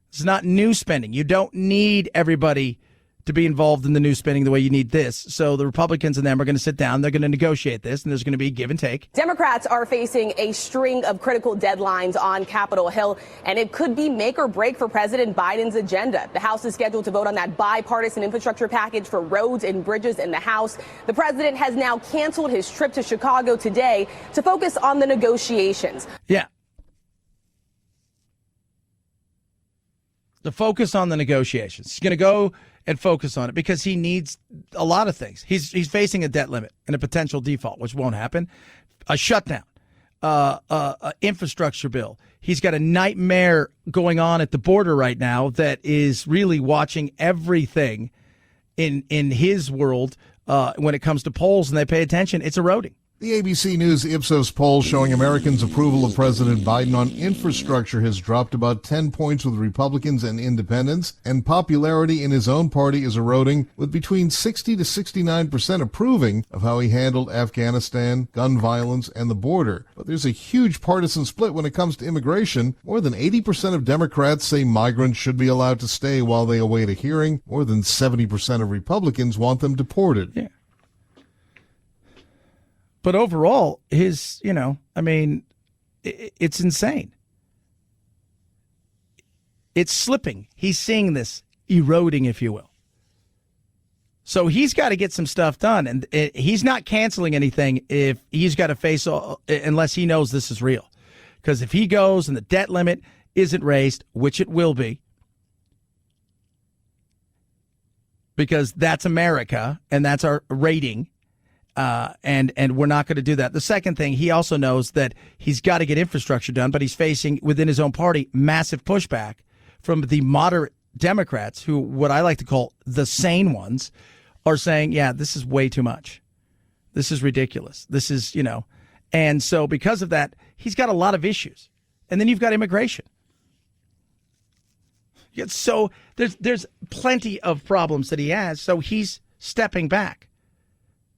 It's not new spending. You don't need everybody to be involved in the new spending the way you need this. So the Republicans and them are going to sit down. They're going to negotiate this, and there's going to be give and take. Democrats are facing a string of critical deadlines on Capitol Hill, and it could be make or break for President Biden's agenda. The House is scheduled to vote on that bipartisan infrastructure package for roads and bridges in the House. The president has now canceled his trip to Chicago today to focus on the negotiations. Yeah. The focus on the negotiations. He's going to go and focus on it because he needs a lot of things. He's facing a debt limit and a potential default, which won't happen. A shutdown, infrastructure bill. He's got a nightmare going on at the border right now that is really watching everything in his world when it comes to polls, and they pay attention. It's eroding. The ABC News Ipsos poll showing Americans' approval of President Biden on infrastructure has dropped about 10 points with Republicans and independents, and popularity in his own party is eroding, with between 60 to 69% approving of how he handled Afghanistan, gun violence, and the border. But there's a huge partisan split when it comes to immigration. More than 80% of Democrats say migrants should be allowed to stay while they await a hearing. More than 70% of Republicans want them deported. Yeah. But overall, it's insane. It's slipping. He's seeing this eroding, if you will. So he's got to get some stuff done. And he's not canceling anything if he's got to face, unless he knows this is real. Because if he goes and the debt limit isn't raised, which it will be, because that's America and that's our rating. And we're not going to do that. The second thing, he also knows that he's got to get infrastructure done, but he's facing within his own party massive pushback from the moderate Democrats, who what I like to call the sane ones, are saying, yeah, this is way too much. This is ridiculous. This is, and so because of that, he's got a lot of issues. And then you've got immigration. So there's plenty of problems that he has. So he's stepping back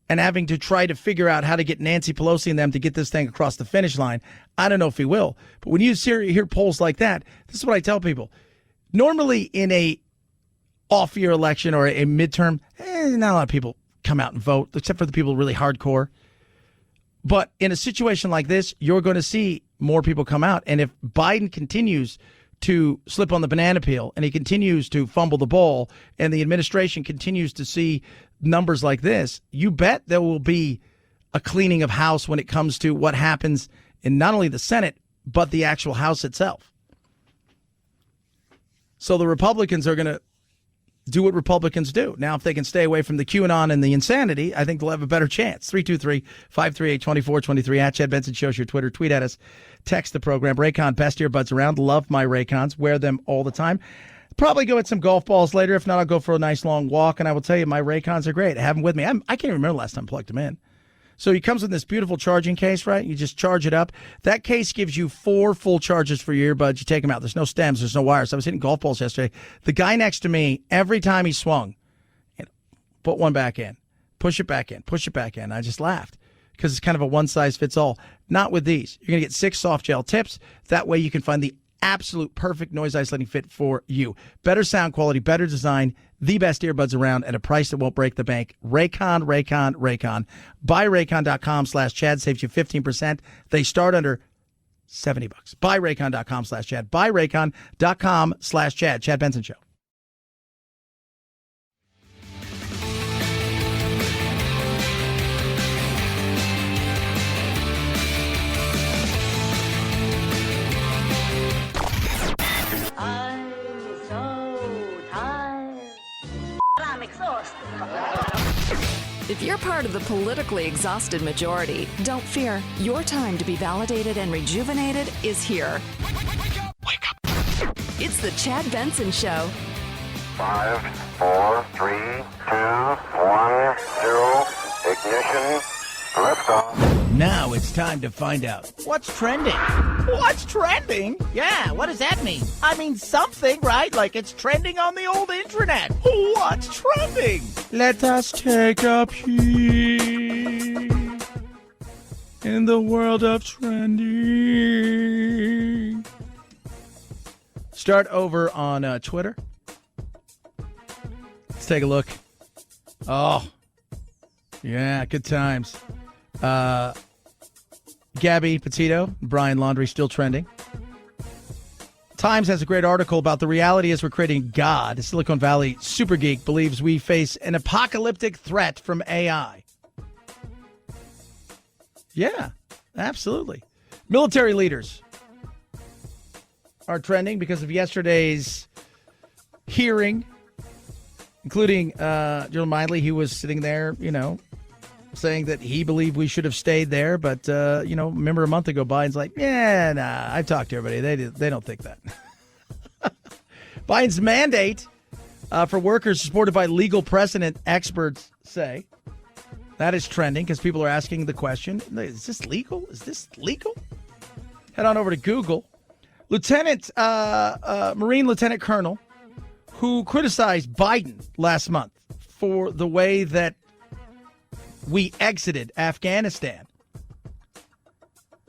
and having to try to figure out how to get Nancy Pelosi and them to get this thing across the finish line. I don't know if he will. But when you hear polls like that, this is what I tell people. Normally in a off-year election or a midterm, not a lot of people come out and vote, except for the people really hardcore. But in a situation like this, you're going to see more people come out. And if Biden continues to slip on the banana peel and he continues to fumble the ball and the administration continues to see numbers like this, you bet there will be a cleaning of house when it comes to what happens in not only the Senate, but the actual House itself. So the Republicans are going to do what Republicans do. Now, if they can stay away from the QAnon and the insanity, I think they'll have a better chance. 323-538-2423 at Chad Benson Show's your Twitter. Tweet at us. Text the program. Raycon, best earbuds around. Love my Raycons. Wear them all the time. Probably go hit some golf balls later. If not, I'll go for a nice long walk. And I will tell you, my Raycons are great. I have them with me. I can't even remember the last time I plugged them in. So he comes in this beautiful charging case, right? You just charge it up. That case gives you 4 full charges for your earbuds. You take them out. There's no stems. There's no wires. I was hitting golf balls yesterday. The guy next to me, every time he swung, put one back in, push it back in, push it back in. I just laughed because it's kind of a one-size-fits-all. Not with these. You're going to get 6 soft gel tips. That way you can find the absolute perfect noise isolating fit for you. Better sound quality, better design, the best earbuds around at a price that won't break the bank. Raycon, Raycon, Raycon. BuyRaycon.com/Chad saves you 15%. They start under $70. BuyRaycon.com/Chad. BuyRaycon.com/Chad. Chad Benson Show. If you're part of the politically exhausted majority, don't fear. Your time to be validated and rejuvenated is here. Wake up. It's the Chad Benson Show. 5, 4, 3, 2, 1, 0. Ignition. Liftoff. Now it's time to find out what's trending. What's trending? Yeah, what does that mean? I mean something, right? Like it's trending on the old internet. What's trending? Let us take a peek in the world of trending. Start over on Twitter. Let's take a look. Oh, yeah, good times. Gabby Petito, Brian Laundrie still trending. Times has a great article about the reality as we're creating God. Silicon Valley super geek believes we face an apocalyptic threat from AI. Yeah, absolutely. Military leaders are trending because of yesterday's hearing, including General Miley, who was sitting there, saying that he believed we should have stayed there. But, remember a month ago, Biden's like, yeah, nah, I've talked to everybody. They don't think that. Biden's mandate for workers supported by legal precedent, experts say. That is trending because people are asking the question, is this legal? Is this legal? Head on over to Google. Marine Lieutenant Colonel who criticized Biden last month for the way that we exited Afghanistan.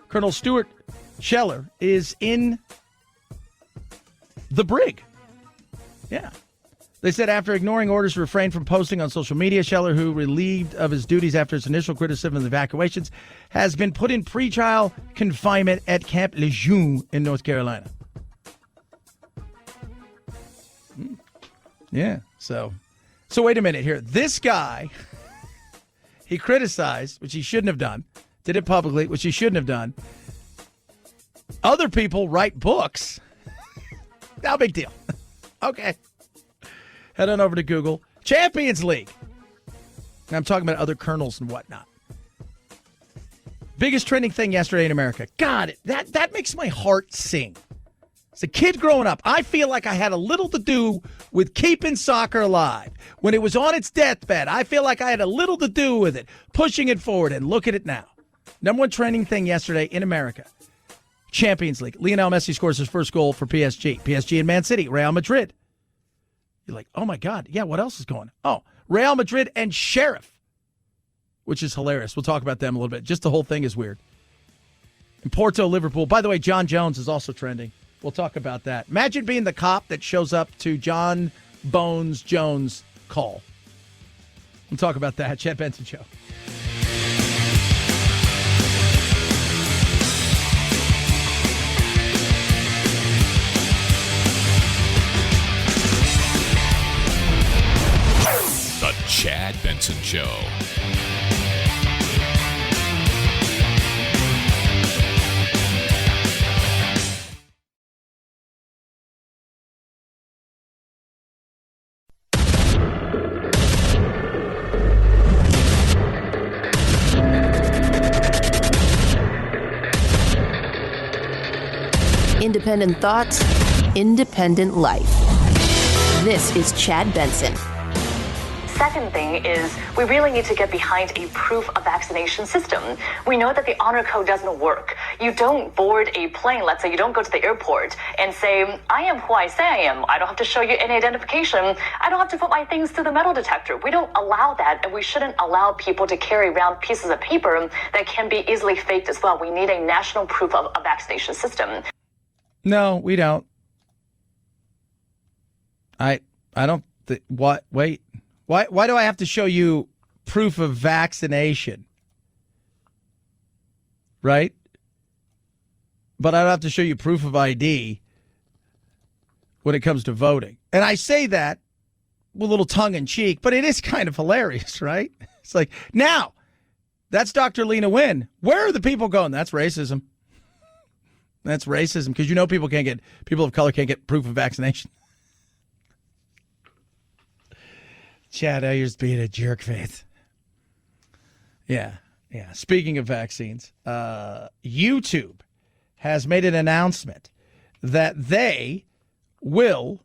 Colonel Stuart Scheller is in the brig. Yeah. They said after ignoring orders to refrain from posting on social media, Scheller, who relieved of his duties after his initial criticism of the evacuations, has been put in pretrial confinement at Camp Lejeune in North Carolina. Yeah. So wait a minute here. This guy, he criticized, which he shouldn't have done, did it publicly, which he shouldn't have done. Other people write books. No big deal. Okay. Head on over to Google. Champions League. And I'm talking about other colonels and whatnot. Biggest trending thing yesterday in America. God, that makes my heart sing. As a kid growing up, I feel like I had a little to do with keeping soccer alive. When it was on its deathbed, I feel like I had a little to do with it, pushing it forward, and look at it now. Number one trending thing yesterday in America. Champions League. Lionel Messi scores his first goal for PSG. PSG and Man City. Real Madrid. You're like, oh my God. Yeah, what else is going on? Oh, Real Madrid and Sheriff, which is hilarious. We'll talk about them a little bit. Just the whole thing is weird. And Porto, Liverpool. By the way, John Jones is also trending. We'll talk about that. Imagine being the cop that shows up to John Bones Jones' call. We'll talk about that. Chad Benson Show. The Chad Benson Show. Independent thoughts, independent life. This is Chad Benson. Second thing is we really need to get behind a proof of vaccination system. We know that the honor code doesn't work. You don't board a plane, let's say you don't go to the airport and say, I am who I say I am. I don't have to show you any identification. I don't have to put my things through the metal detector. We don't allow that, and we shouldn't allow people to carry around pieces of paper that can be easily faked as well. We need a national proof of a vaccination system. No, we don't. I don't what wait. Why do I have to show you proof of vaccination? Right? But I don't have to show you proof of ID when it comes to voting. And I say that with a little tongue in cheek, but it is kind of hilarious, right? It's like, now, that's Dr. Lena Wynn. Where are the people going? That's racism. That's racism, because people of color can't get proof of vaccination. Chad, you're just being a jerk face. Yeah. Speaking of vaccines, YouTube has made an announcement that they will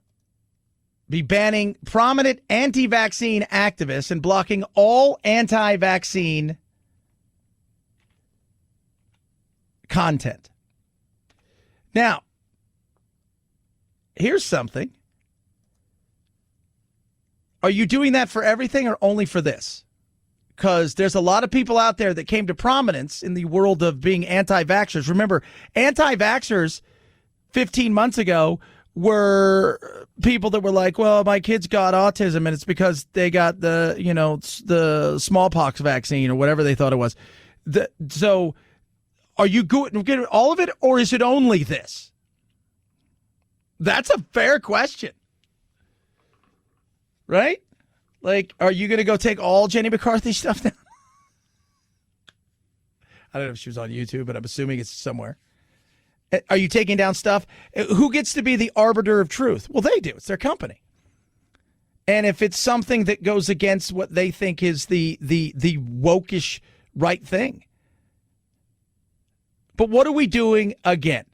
be banning prominent anti-vaccine activists and blocking all anti-vaccine content. Now, here's something. Are you doing that for everything or only for this? Because there's a lot of people out there that came to prominence in the world of being anti-vaxxers. Remember, anti-vaxxers 15 months ago were people that were like, well, my kid's got autism and it's because they got the smallpox vaccine or whatever they thought it was. So are you getting all of it, or is it only this? That's a fair question. Right? Like, are you going to go take all Jenny McCarthy stuff down? I don't know if she was on YouTube, but I'm assuming it's somewhere. Are you taking down stuff? Who gets to be the arbiter of truth? Well, they do. It's their company. And if it's something that goes against what they think is the wokish right thing. But what are we doing again?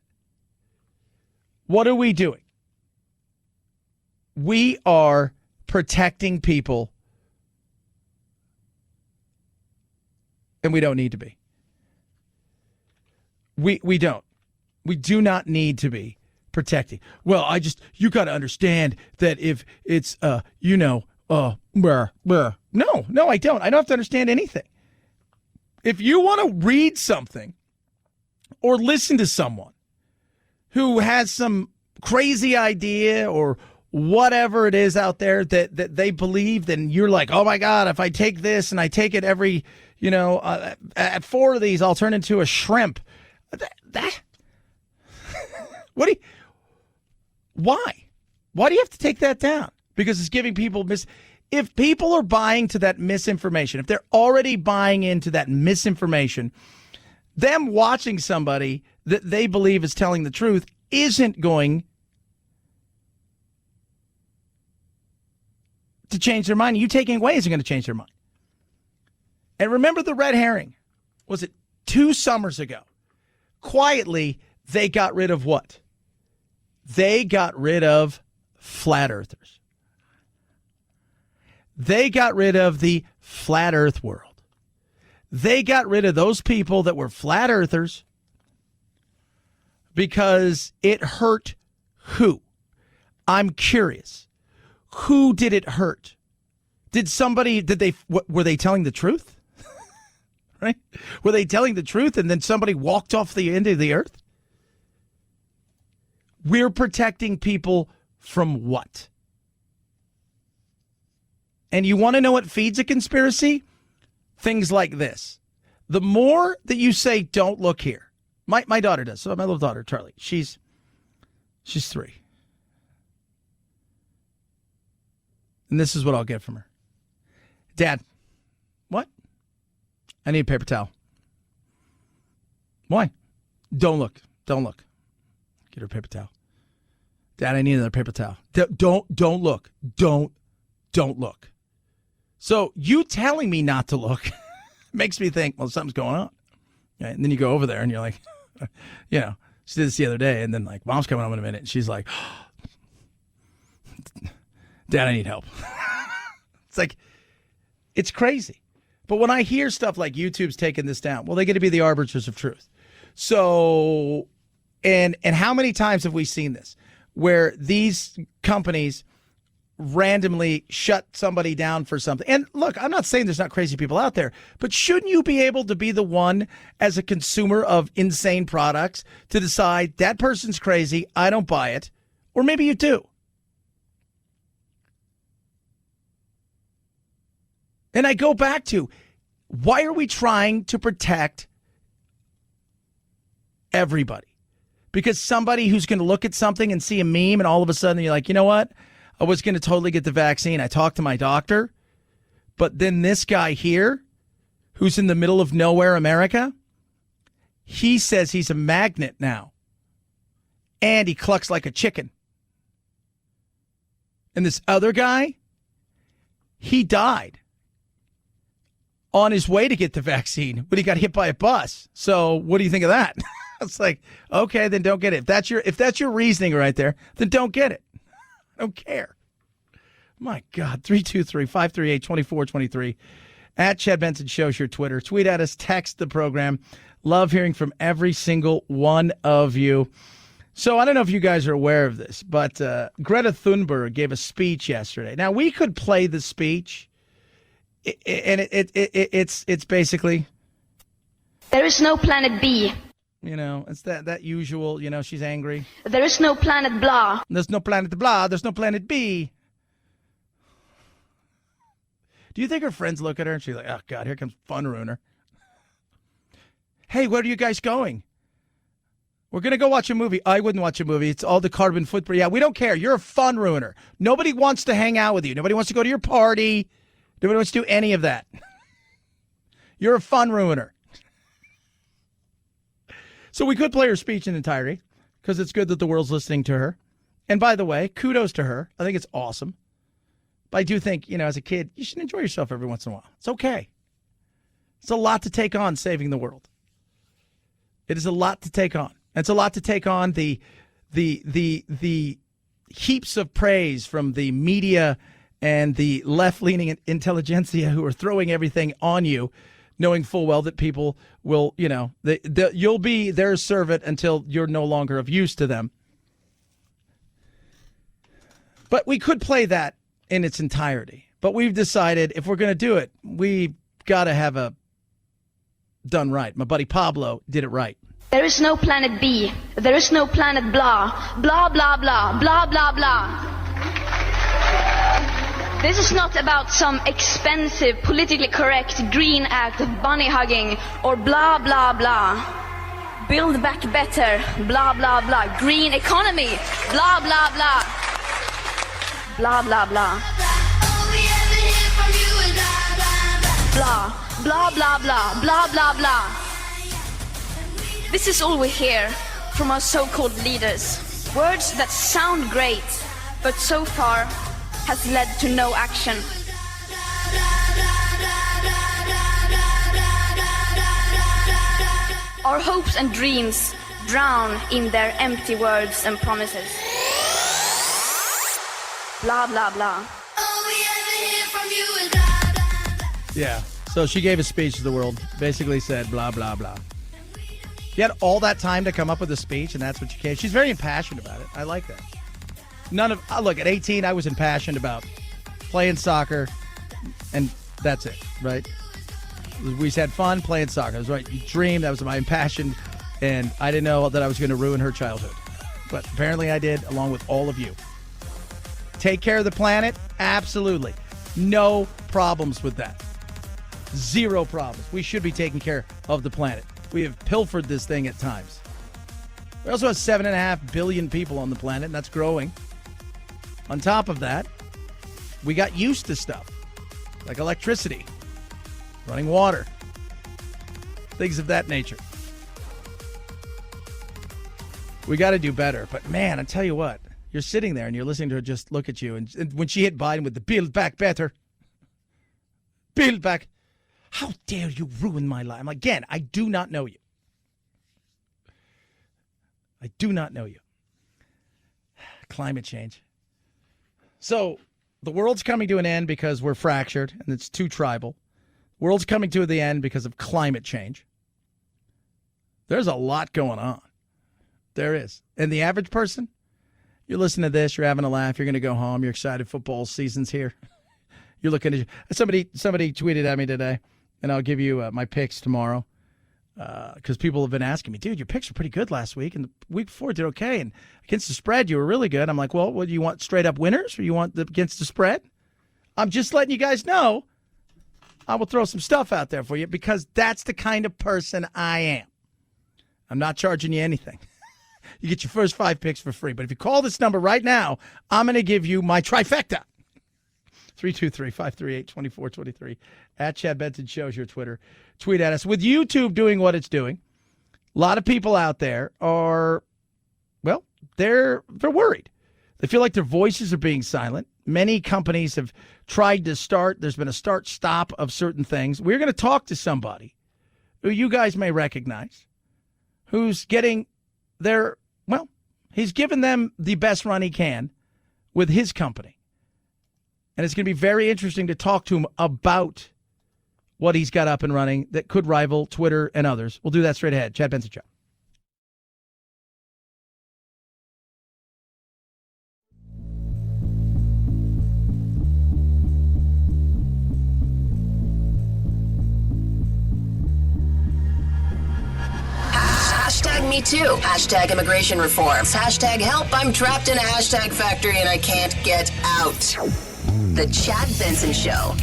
What are we doing? We are protecting people, and we don't need to be. We don't. We do not need to be protecting. Well, you got to understand that if it's, No, I don't. I don't have to understand anything. If you want to read something or listen to someone who has some crazy idea or whatever it is out there that they believe, then you're like, oh my God, if I take this and I take it every, at 4 of these, I'll turn into a shrimp. Why? Why do you have to take that down? Because it's giving people if people are buying to that misinformation, if they're already buying into that misinformation, them watching somebody that they believe is telling the truth isn't going to change their mind. You taking away isn't going to change their mind. And remember the red herring. Was it 2 summers ago? Quietly, they got rid of what? They got rid of flat earthers. They got rid of the flat earth world. They got rid of those people that were flat earthers because it hurt who? I'm curious. Who did it hurt? Were they telling the truth? Right? Were they telling the truth and then somebody walked off the end of the earth? We're protecting people from what? And you want to know what feeds a conspiracy? Things like this. The more that you say, don't look here. My daughter does. So my little daughter, Charlie, she's 3. And this is what I'll get from her. Dad, what? I need a paper towel. Why? Don't look. Don't look. Get her a paper towel. Dad, I need another paper towel. Don't look. Don't look. So you telling me not to look makes me think, well, something's going on. Right? And then you go over there and you're like, She did this the other day, and then like mom's coming home in a minute, and she's like, Dad, I need help. It's like, it's crazy. But when I hear stuff like YouTube's taking this down, well, they get to be the arbiters of truth. So, and how many times have we seen this where these companies randomly shut somebody down for something? And look, I'm not saying there's not crazy people out there, but shouldn't you be able to be the one as a consumer of insane products to decide that person's crazy, I don't buy it, or maybe you do? And I go back to, why are we trying to protect everybody? Because somebody who's going to look at something and see a meme and all of a sudden you're like, you know what? I was going to totally get the vaccine. I talked to my doctor. But then this guy here, who's in the middle of nowhere, America, he says he's a magnet now. And he clucks like a chicken. And this other guy, he died on his way to get the vaccine, but he got hit by a bus. So what do you think of that? It's like, okay, then don't get it. If that's your reasoning right there, then don't get it. I don't care. My God, 323-538-2423. At Chad Benson Show's your Twitter. Tweet at us, text the program. Love hearing from every single one of you. So I don't know if you guys are aware of this, but Greta Thunberg gave a speech yesterday. Now, we could play the speech, and it's basically, there is no planet B. You know, it's that usual, you know, she's angry. There is no planet blah. There's no planet blah. There's no planet B. Do you think her friends look at her and she's like, oh, God, here comes Fun Ruiner. Hey, where are you guys going? We're going to go watch a movie. I wouldn't watch a movie. It's all the carbon footprint. Yeah, we don't care. You're a Fun Ruiner. Nobody wants to hang out with you. Nobody wants to go to your party. Nobody wants to do any of that. You're a Fun Ruiner. So we could play her speech in entirety because it's good that the world's listening to her. And by the way, kudos to her. I think it's awesome. But I do think, you know, as a kid, you should enjoy yourself every once in a while. It's okay. It's a lot to take on saving the world. It is a lot to take on. It's a lot to take on the heaps of praise from the media and the left-leaning intelligentsia who are throwing everything on you, knowing full well that people will, you know, you'll be their servant until you're no longer of use to them. But we could play that in its entirety. But we've decided if we're going to do it, we've got to have a done right. My buddy Pablo did it right. There is no planet B. There is no planet blah. Blah, blah, blah. Blah, blah, blah. This is not about some expensive, politically correct green act of bunny hugging or blah, blah, blah. Build back better, blah, blah, blah. Green economy, blah, blah, blah. Blah, blah, blah. Blah, blah, blah, blah, blah, blah, blah. This is all we hear from our so-called leaders. Words that sound great, but so far has led to no action. Our hopes and dreams drown in their empty words and promises. Blah, blah, blah. Yeah. So she gave a speech to the world, basically said blah, blah, blah. You had all that time to come up with a speech, and that's what she gave. She's very impassioned about it. I like that. Look, at 18, I was impassioned about playing soccer, and that's it, right? We had fun playing soccer. That was my dream. That was my impassion, and I didn't know that I was going to ruin her childhood. But apparently I did, along with all of you. Take care of the planet? Absolutely. No problems with that. Zero problems. We should be taking care of the planet. We have pilfered this thing at times. We also have 7.5 billion people on the planet, and that's growing. On top of that, we got used to stuff like electricity, running water, things of that nature. We got to do better. But, man, I tell you what, you're sitting there and you're listening to her just look at you. And when she hit Biden with the build back better, build back, how dare you ruin my life? Again, I do not know you. I do not know you. Climate change. So the world's coming to an end because we're fractured and it's too tribal. World's coming to the end because of climate change. There's a lot going on. There is. And the average person, you're listening to this, you're having a laugh, you're going to go home, you're excited, football season's here. You're looking at somebody tweeted at me today, and I'll give you my picks tomorrow because people have been asking me, dude, your picks were pretty good last week, and the week before did okay, and against the spread you were really good. I'm like, well, what do you want, straight up winners, or you want against the spread? I'm just letting you guys know I will throw some stuff out there for you because that's the kind of person I am. I'm not charging you anything. You get your first 5 picks for free. But if you call this number right now, I'm going to give you my trifecta. 323-538-2423. At Chad Benson Show is your Twitter. Tweet at us. With YouTube doing what it's doing, a lot of people out there are, well, they're worried. They feel like their voices are being silent. Many companies have tried to start. There's been a start-stop of certain things. We're going to talk to somebody who you guys may recognize, who's getting their, well, he's given them the best run he can with his company. And it's going to be very interesting to talk to him about what he's got up and running that could rival Twitter and others. We'll do that straight ahead. Chad Benson Show. Hashtag me too. Hashtag immigration reforms. Hashtag help. I'm trapped in a hashtag factory and I can't get out. The Chad Benson Show.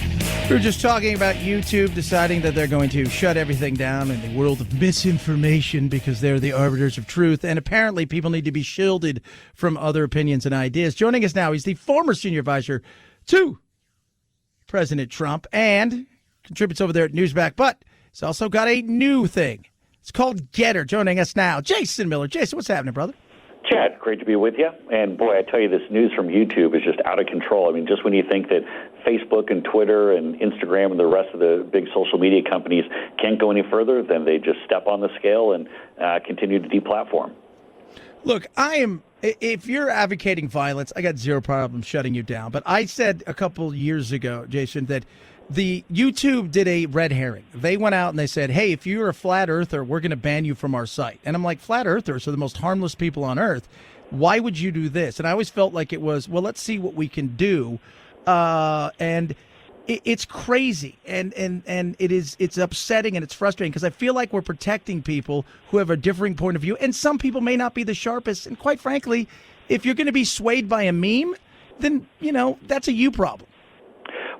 We were just talking about YouTube deciding that they're going to shut everything down in the world of misinformation because they're the arbiters of truth. And apparently people need to be shielded from other opinions and ideas. Joining us now, he's the former senior advisor to President Trump and contributes over there at Newsmax. But he's also got a new thing. It's called Getter. Joining us now, Jason Miller. Jason, what's happening, brother? Chad, great to be with you. And boy, I tell you, this news from YouTube is just out of control. I mean, just when you think that Facebook and Twitter and Instagram and the rest of the big social media companies can't go any further, then they just step on the scale and continue to deplatform. Look, if you're advocating violence, I got zero problem shutting you down. But I said a couple years ago, Jason, that the YouTube did a red herring. They went out and they said, hey, if you're a flat earther, we're going to ban you from our site. And I'm like, flat earthers are the most harmless people on earth. Why would you do this? And I always felt like it was, well, let's see what we can do. And it's crazy. And it's upsetting and it's frustrating because I feel like we're protecting people who have a differing point of view. And some people may not be the sharpest. And quite frankly, if you're going to be swayed by a meme, then, that's a you problem.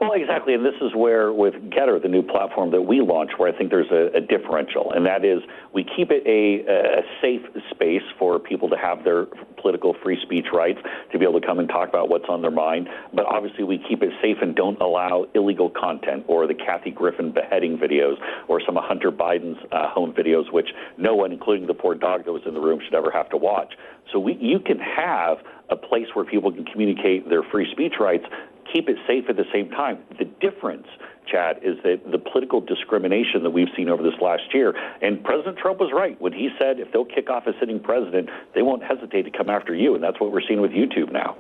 Well, exactly, and this is where, with Getter, the new platform that we launched, where I think there's a differential, and that is we keep it a safe space for people to have their political free speech rights, to be able to come and talk about what's on their mind, but obviously we keep it safe and don't allow illegal content or the Kathy Griffin beheading videos or some of Hunter Biden's home videos, which no one, including the poor dog that was in the room, should ever have to watch. So you can have a place where people can communicate their free speech rights, keep it safe at the same time. The difference, Chad, is that the political discrimination that we've seen over this last year, and President Trump was right when he said if they'll kick off a sitting president, they won't hesitate to come after you, and that's what we're seeing with YouTube now.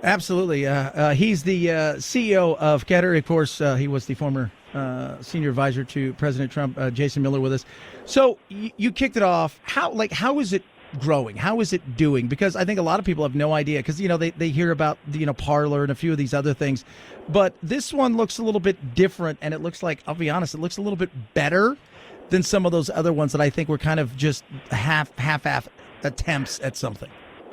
Absolutely. He's the CEO of Getter. Of course, he was the former senior advisor to President Trump, Jason Miller, with us. So you kicked it off. How is it growing? How is it doing? Because I think a lot of people have no idea because, they hear about, Parler and a few of these other things. But this one looks a little bit different, and it looks like, I'll be honest, it looks a little bit better than some of those other ones that I think were kind of just half attempts at something.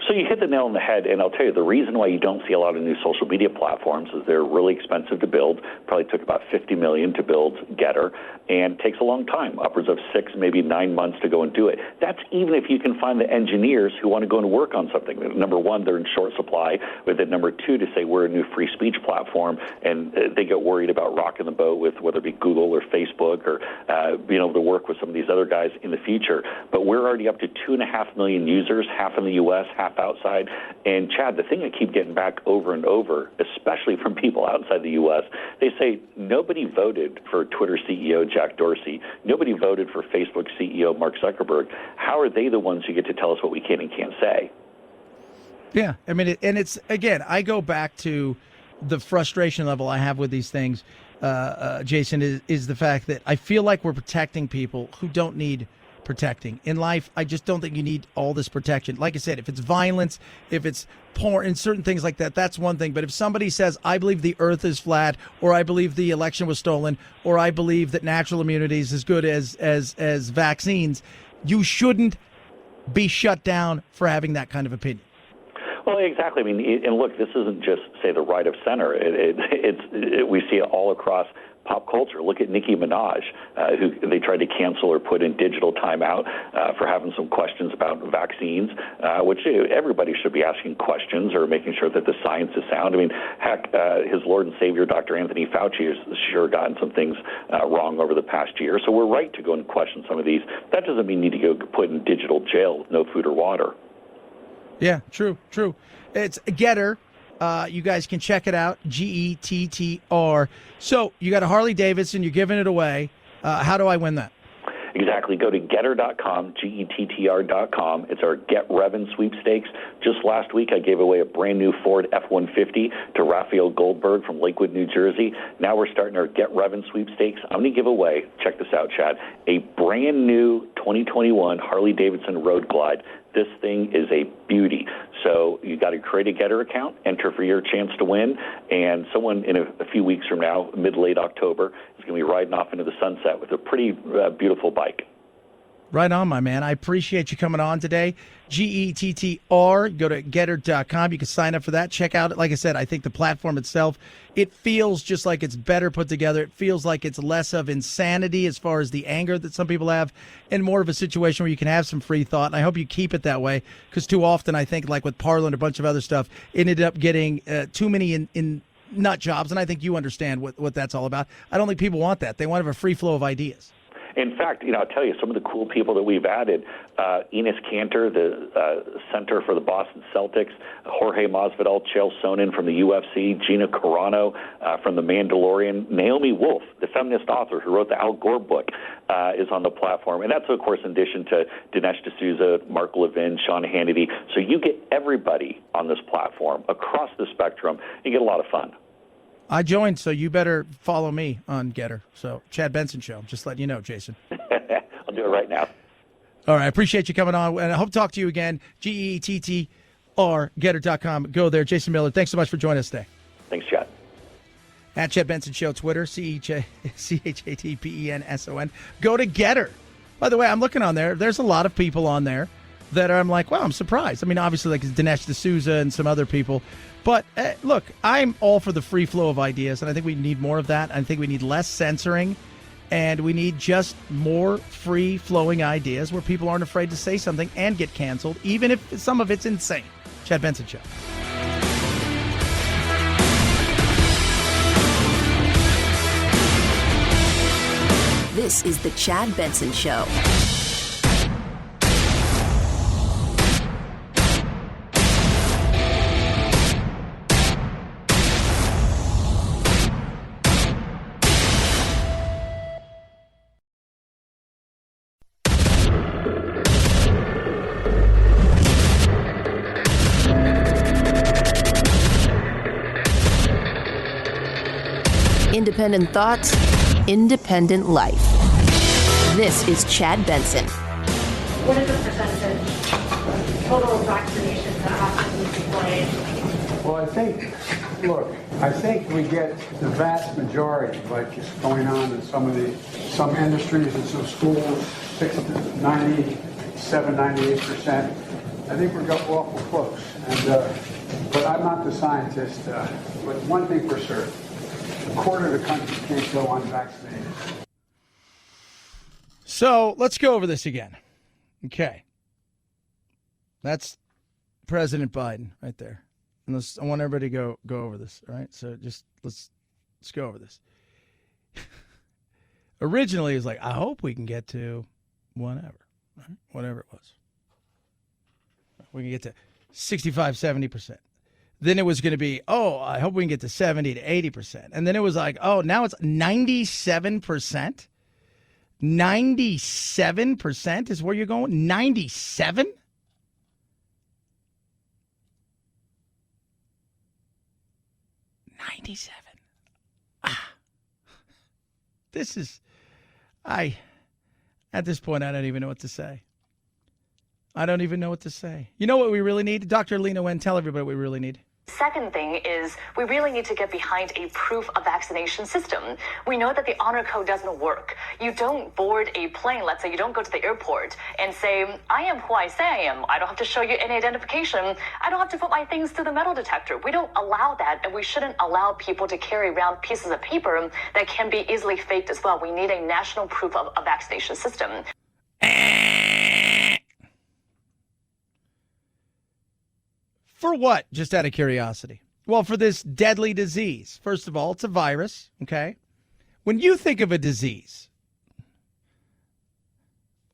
So you hit the nail on the head, and I'll tell you, the reason why you don't see a lot of new social media platforms is they're really expensive to build. Probably took about $50 million to build Getter, and takes a long time, upwards of 6, maybe 9 months to go and do it. That's even if you can find the engineers who want to go and work on something. Number one, they're in short supply, but then number two, to say we're a new free speech platform, and they get worried about rocking the boat with whether it be Google or Facebook or being able to work with some of these other guys in the future. But we're already up to 2.5 million users, half in the U.S., half outside. And, Chad, the thing I keep getting back over and over, especially from people outside the U.S., they say nobody voted for Twitter CEO Jack Dorsey. Nobody voted for Facebook CEO Mark Zuckerberg. How are they the ones who get to tell us what we can and can't say? Yeah, I mean, it's, again, I go back to the frustration level I have with these things, Jason, is the fact that I feel like we're protecting people who don't need protecting. In life, I just don't think you need all this protection. Like I said, if it's violence, if it's porn and certain things like that, that's one thing. But if somebody says, I believe the earth is flat, or I believe the election was stolen, or I believe that natural immunity is as good as vaccines, you shouldn't be shut down for having that kind of opinion. Well, exactly. I mean, and look, this isn't just, say, the right of center. We see it all across pop culture. Look at Nicki Minaj, who they tried to cancel or put in digital timeout for having some questions about vaccines, which everybody should be asking questions or making sure that the science is sound. I mean, heck, his Lord and Savior, Dr. Anthony Fauci, has sure gotten some things wrong over the past year. So we're right to go and question some of these. That doesn't mean you need to go put in digital jail with no food or water. Yeah, true. It's Getter. You guys can check it out, GETTR. So you got a Harley Davidson. You're giving it away. How do I win that? Exactly. Go to Getter.com, GETTR.com. It's our Get Revin sweepstakes. Just last week, I gave away a brand new Ford F-150 to Raphael Goldberg from Lakewood, New Jersey. Now we're starting our Get Revin sweepstakes. I'm going to give away, check this out, Chad, a brand new 2021 Harley Davidson Road Glide. This thing is a beauty. So you got to create a Getter account, enter for your chance to win, and someone in a few weeks from now, mid-late October, is going to be riding off into the sunset with a pretty beautiful bike. Right on, my man. I appreciate you coming on today. GETTR. Go to Getter.com. You can sign up for that. Check out it. Like I said, I think the platform itself, it feels just like it's better put together. It feels like it's less of insanity as far as the anger that some people have and more of a situation where you can have some free thought. And I hope you keep it that way, because too often I think, like with Parler and a bunch of other stuff, it ended up getting too many in nut jobs. And I think you understand what that's all about. I don't think people want that. They want to have a free flow of ideas. In fact, I'll tell you, some of the cool people that we've added, Enes Kanter, the center for the Boston Celtics, Jorge Masvidal, Chael Sonnen from the UFC, Gina Carano from The Mandalorian, Naomi Wolf, the feminist author who wrote the Al Gore book, is on the platform. And that's, of course, in addition to Dinesh D'Souza, Mark Levin, Sean Hannity. So you get everybody on this platform across the spectrum. You get a lot of fun. I joined, so you better follow me on Getter. So, Chad Benson Show. Just letting you know, Jason. I'll do it right now. All right. I appreciate you coming on, and I hope to talk to you again. GETTR, Getter.com. Go there. Jason Miller, thanks so much for joining us today. Thanks, Chad. At Chad Benson Show, Twitter, CHATBENSON. Go to Getter. By the way, I'm looking on there. There's a lot of people on there that I'm like, wow, I'm surprised. I mean, obviously, like Dinesh D'Souza and some other people. But look, I'm all for the free flow of ideas, and I think we need more of that. I think we need less censoring, and we need just more free-flowing ideas where people aren't afraid to say something and get canceled, even if some of it's insane. Chad Benson Show. This is the Chad Benson Show. Independent thoughts, independent life. This is Chad Benson. What is the percentage of total vaccinations that have to be deployed? Well, I think we get the vast majority, like is going on in some industries and some schools, 97, 98%. I think we're awful close. But I'm not the scientist. But one thing for certain. A quarter of the country can't go unvaccinated. So let's go over this again. Okay. That's President Biden right there. And I want everybody to go over this. All right. So just let's go over this. Originally, it was like, I hope we can get to whatever it was. We can get to 65, 70%. Then it was going to be, oh, I hope we can get to 70 to 80%. And then it was like, oh, now it's 97%. 97% is where you're going? 97? This is, at this point, I don't even know what to say. I don't even know what to say. You know what we really need? Dr. Lena Wen, tell everybody what we really need. Second thing is we really need to get behind a proof of vaccination system. We know that the honor code doesn't work. You don't board a plane, let's say you don't go to the airport and say, I am who I say I am. I don't have to show you any identification. I don't have to put my things through the metal detector. We don't allow that, and we shouldn't allow people to carry around pieces of paper that can be easily faked as well. We need a national proof of a vaccination system. For what? Just out of curiosity. Well, for this deadly disease. First of all, it's a virus, okay? When you think of a disease,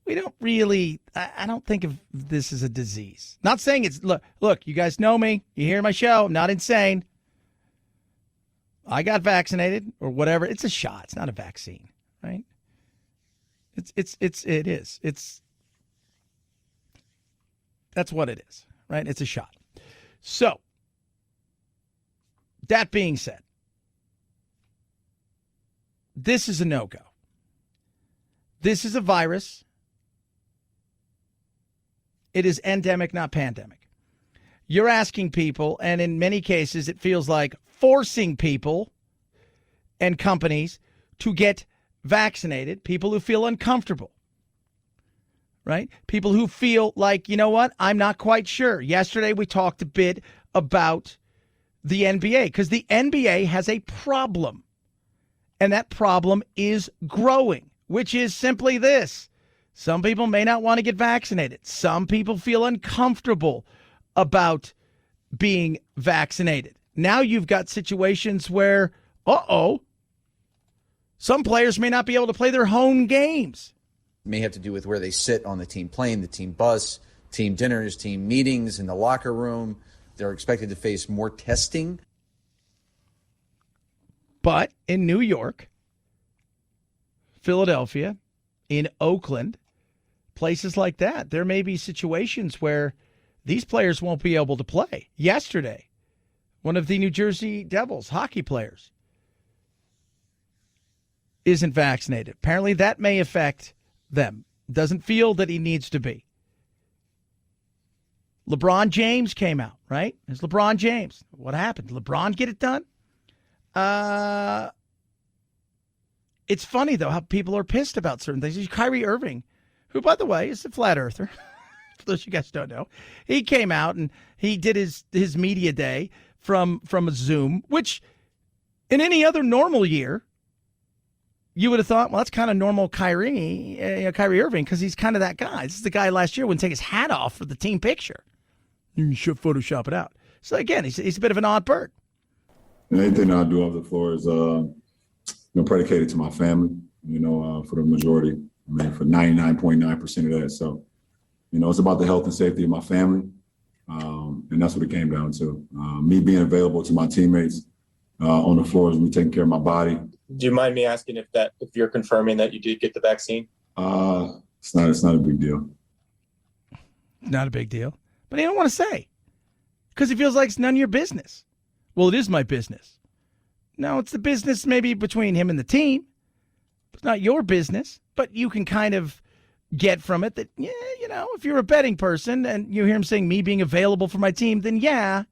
we don't really, I don't think of this as a disease. Not saying it's, look, you guys know me. You hear my show. I'm not insane. I got vaccinated or whatever. It's a shot. It's not a vaccine, right? It is. That's what it is, right? It's a shot. So, that being said, this is a no-go. This is a virus. It is endemic, not pandemic. You're asking people, and in many cases, it feels like forcing people and companies to get vaccinated, people who feel uncomfortable. Right? People who feel like, you know what? I'm not quite sure. Yesterday, we talked a bit about the NBA because the NBA has a problem. And that problem is growing, which is simply this. Some people may not want to get vaccinated. Some people feel uncomfortable about being vaccinated. Now you've got situations where, some players may not be able to play their home games. May have to do with where they sit on the team plane, the team bus, team dinners, team meetings, in the locker room. They're expected to face more testing. But in New York, Philadelphia, in Oakland, places like that, there may be situations where these players won't be able to play. Yesterday, one of the New Jersey Devils hockey players isn't vaccinated. Apparently that may affect them. Doesn't feel that he needs to be. LeBron James came out, right? It's LeBron James. What happened? Did LeBron get it done? It's funny, though, how people are pissed about certain things. Kyrie Irving, who, by the way, is a flat earther, for those you guys don't know, he came out and he did his media day from a Zoom, which in any other normal year, you would have thought, well, that's kind of normal Kyrie Irving, because he's kind of that guy. This is the guy last year wouldn't take his hat off for the team picture. You should Photoshop it out. So, again, he's a bit of an odd bird. And anything that I do off the floor is predicated to my family, for the majority. I mean, for 99.9% of that. So, it's about the health and safety of my family. And that's what it came down to. Me being available to my teammates on the floor is me taking care of my body. Do you mind me asking if you're confirming that you did get the vaccine? It's not a big deal. Not a big deal. But he don't want to say because he feels like it's none of your business. Well, it is my business. No, it's the business maybe between him and the team. It's not your business, but you can kind of get from it that, if you're a betting person and you hear him saying me being available for my team, then I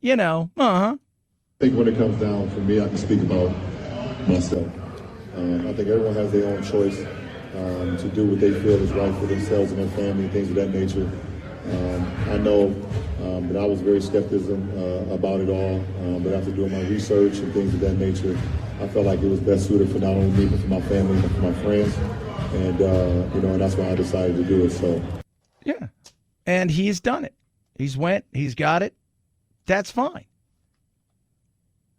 think when it comes down for me, I can speak about myself. I think everyone has their own choice to do what they feel is right for themselves and their family, things of that nature. I know that I was very skeptical about it all, but after doing my research and things of that nature, I felt like it was best suited for not only me, but for my family and for my friends. And, and that's why I decided to do it. So, yeah. And he's done it. He's got it. That's fine.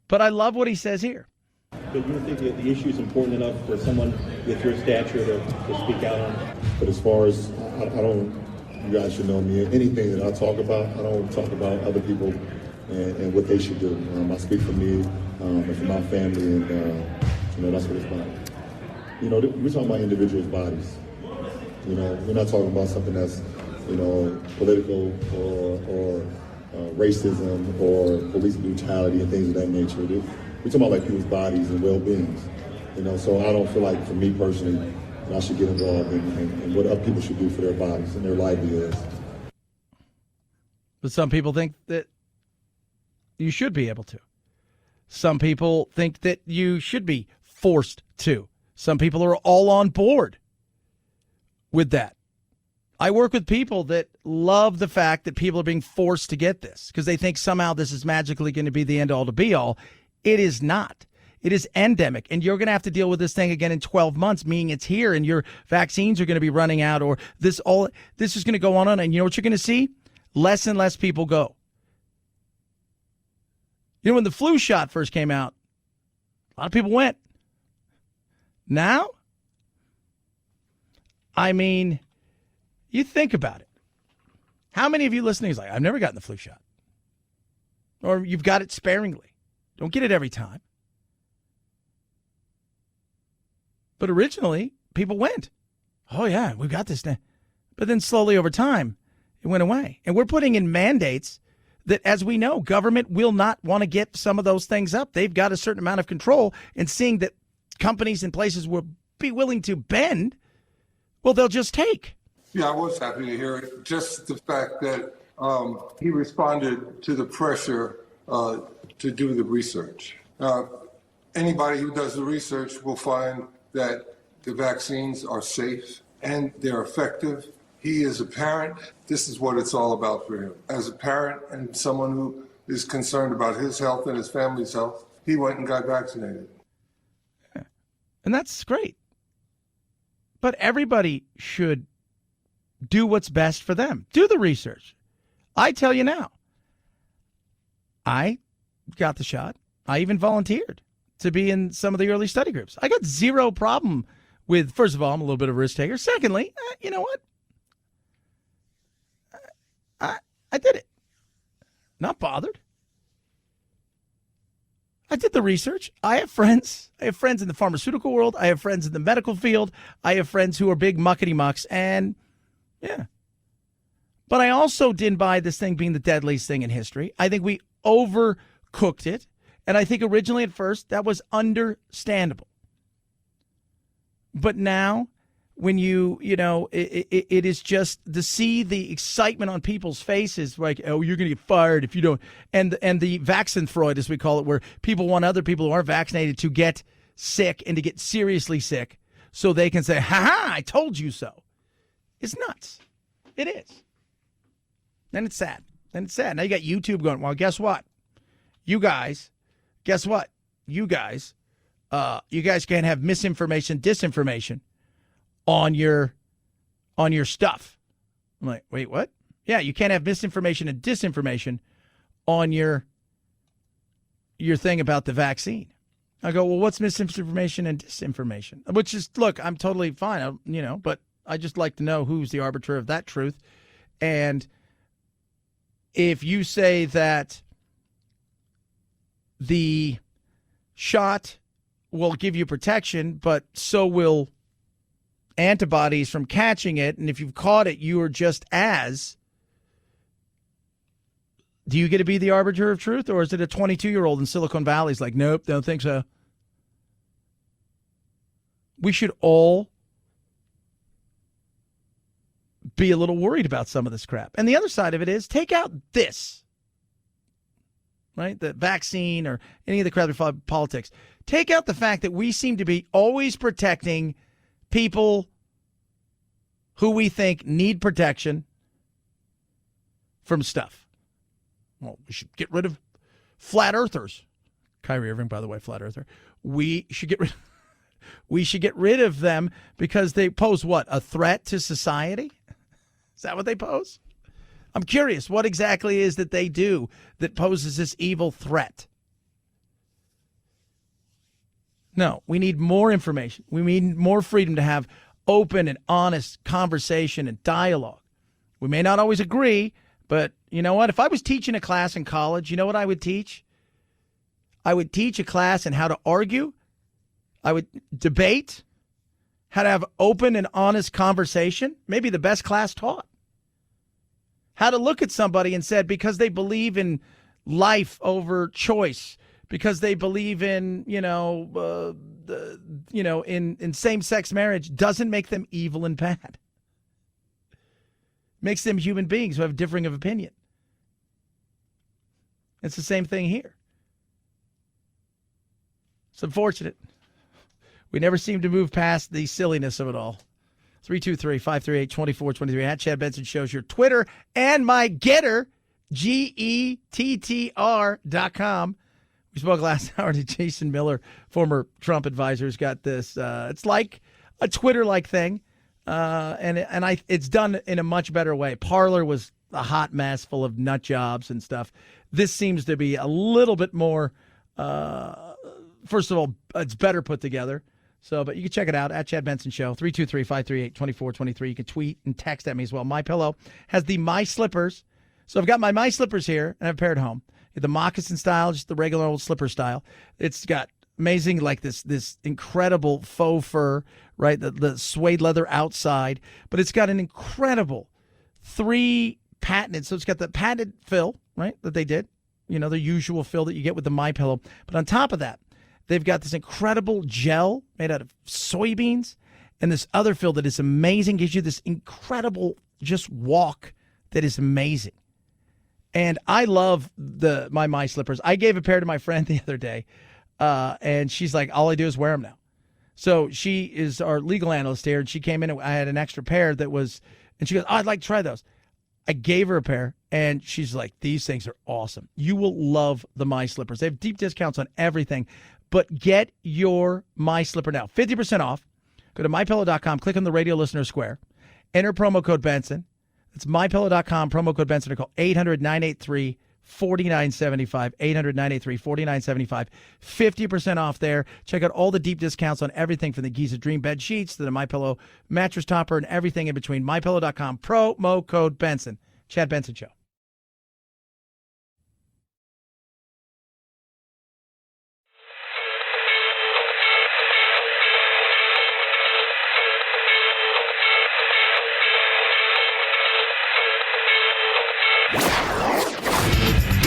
But I love what he says here. But you think that the issue is important enough for someone with your stature to speak out on? But as far as, I You guys should know me. Anything that I talk about, I don't talk about other people and what they should do. I speak for me and for my family, and that's what it's about. We're talking about individuals' bodies. We're not talking about something that's, political or racism or police brutality and things of that nature. We're talking about people's bodies and well-beings. So I don't feel like, for me personally, that I should get involved in what other people should do for their bodies and their livelihoods. But some people think that you should be able to. Some people think that you should be forced to. Some people are all on board with that. I work with people that love the fact that people are being forced to get this because they think somehow this is magically going to be the end all to be all. It is not. It is endemic, and you're going to have to deal with this thing again in 12 months, meaning it's here, and your vaccines are going to be running out, or this is going to go on, and you know what you're going to see? Less and less people go. When the flu shot first came out, a lot of people went. Now, you think about it. How many of you listening is like, I've never gotten the flu shot? Or you've got it sparingly. Don't get it every time. But originally, people went, oh, yeah, we've got this now. But then slowly over time, it went away. And we're putting in mandates that, as we know, government will not want to get some of those things up. They've got a certain amount of control, and seeing that companies and places will be willing to bend, well, they'll just take. Yeah, I was happy to hear it. Just the fact that he responded to the pressure to do the research. Anybody who does the research will find that the vaccines are safe and they're effective. He is a parent. This is what it's all about for him. As a parent and someone who is concerned about his health and his family's health, he went and got vaccinated. And that's great. But everybody should do what's best for them. Do the research. I tell you now, I got the shot. I even volunteered to be in some of the early study groups. I got zero problem with, first of all, I'm a little bit of a risk taker. Secondly, you know what? I did it. Not bothered. I did the research. I have friends. I have friends in the pharmaceutical world. I have friends in the medical field. I have friends who are big muckety mucks. And yeah. But I also didn't buy this thing being the deadliest thing in history. I think we overcooked it. And I think originally at first that was understandable. But now when it is just to see the excitement on people's faces, like, oh, you're going to get fired if you don't. And the vaccine Freud, as we call it, where people want other people who aren't vaccinated to get sick and to get seriously sick so they can say, ha, I told you so. It's nuts. It is. And it's sad. Now you got YouTube going, well, guess what? Guess what? You guys can't have misinformation, disinformation on your stuff. I'm like, wait, what? Yeah, you can't have misinformation and disinformation on your thing about the vaccine. I go, well, what's misinformation and disinformation? Which is, look, I'm totally fine, but I just like to know who's the arbiter of that truth. And if you say that the shot will give you protection, but so will antibodies from catching it, and if you've caught it, you are just as. Do you get to be the arbiter of truth, or is it a 22-year-old in Silicon Valley's like, nope, don't think so? We should all be a little worried about some of this crap. And the other side of it is, take out this, right? The vaccine or any of the crap of politics. Take out the fact that we seem to be always protecting people who we think need protection from stuff. Well, we should get rid of flat earthers. Kyrie Irving, by the way, flat earther. We should get rid of them because they pose what? A threat to society? Is that what they pose? I'm curious what exactly is that they do that poses this evil threat. No, we need more information. We need more freedom to have open and honest conversation and dialogue We may not always agree, but you know what? If I was teaching a class in college, you know what I would teach? I would teach a class in how to argue. I would debate, how to have open and honest conversation. Maybe the best class taught. How to look at somebody and said, because they believe in life over choice, because they believe in, in same-sex marriage, doesn't make them evil and bad. Makes them human beings who have differing of opinion. It's the same thing here. It's unfortunate. We never seem to move past the silliness of it all. 323-538-2423 at Chad Benson Shows your Twitter and my Getter, GETTR.com. We spoke last hour to Jason Miller, former Trump advisor, who's got this. It's like a Twitter-like thing, and it's done in a much better way. Parler was a hot mess full of nut jobs and stuff. This seems to be a little bit more, first of all, it's better put together. So, but you can check it out at Chad Benson Show, 323-538-2423. You can tweet and text at me as well. MyPillow has the My Slippers. So I've got my My Slippers here, and I have a pair at home. The moccasin style, just the regular old slipper style. It's got amazing, like this incredible faux fur, right? The suede leather outside, but it's got an incredible 3 patented. So it's got the patented fill, right, that they did. The usual fill that you get with the MyPillow. But on top of that, they've got this incredible gel made out of soybeans and this other fill that is amazing, gives you this incredible just walk that is amazing. And I love my slippers. I gave a pair to my friend the other day, and she's like, all I do is wear them now. So she is our legal analyst here, and she came in, and I had an extra pair that was, and she goes, I'd like to try those. I gave her a pair, and she's like, these things are awesome. You will love the My Slippers. They have deep discounts on everything, but get your My Slipper now. 50% off. Go to MyPillow.com, click on the radio listener square, enter promo code Benson. It's MyPillow.com, promo code Benson, or call 800-983-4975, 800-983-4975, 50% off there. Check out all the deep discounts on everything from the Giza Dream Bed Sheets to the MyPillow mattress topper and everything in between. MyPillow.com, promo code Benson. Chad Benson Show.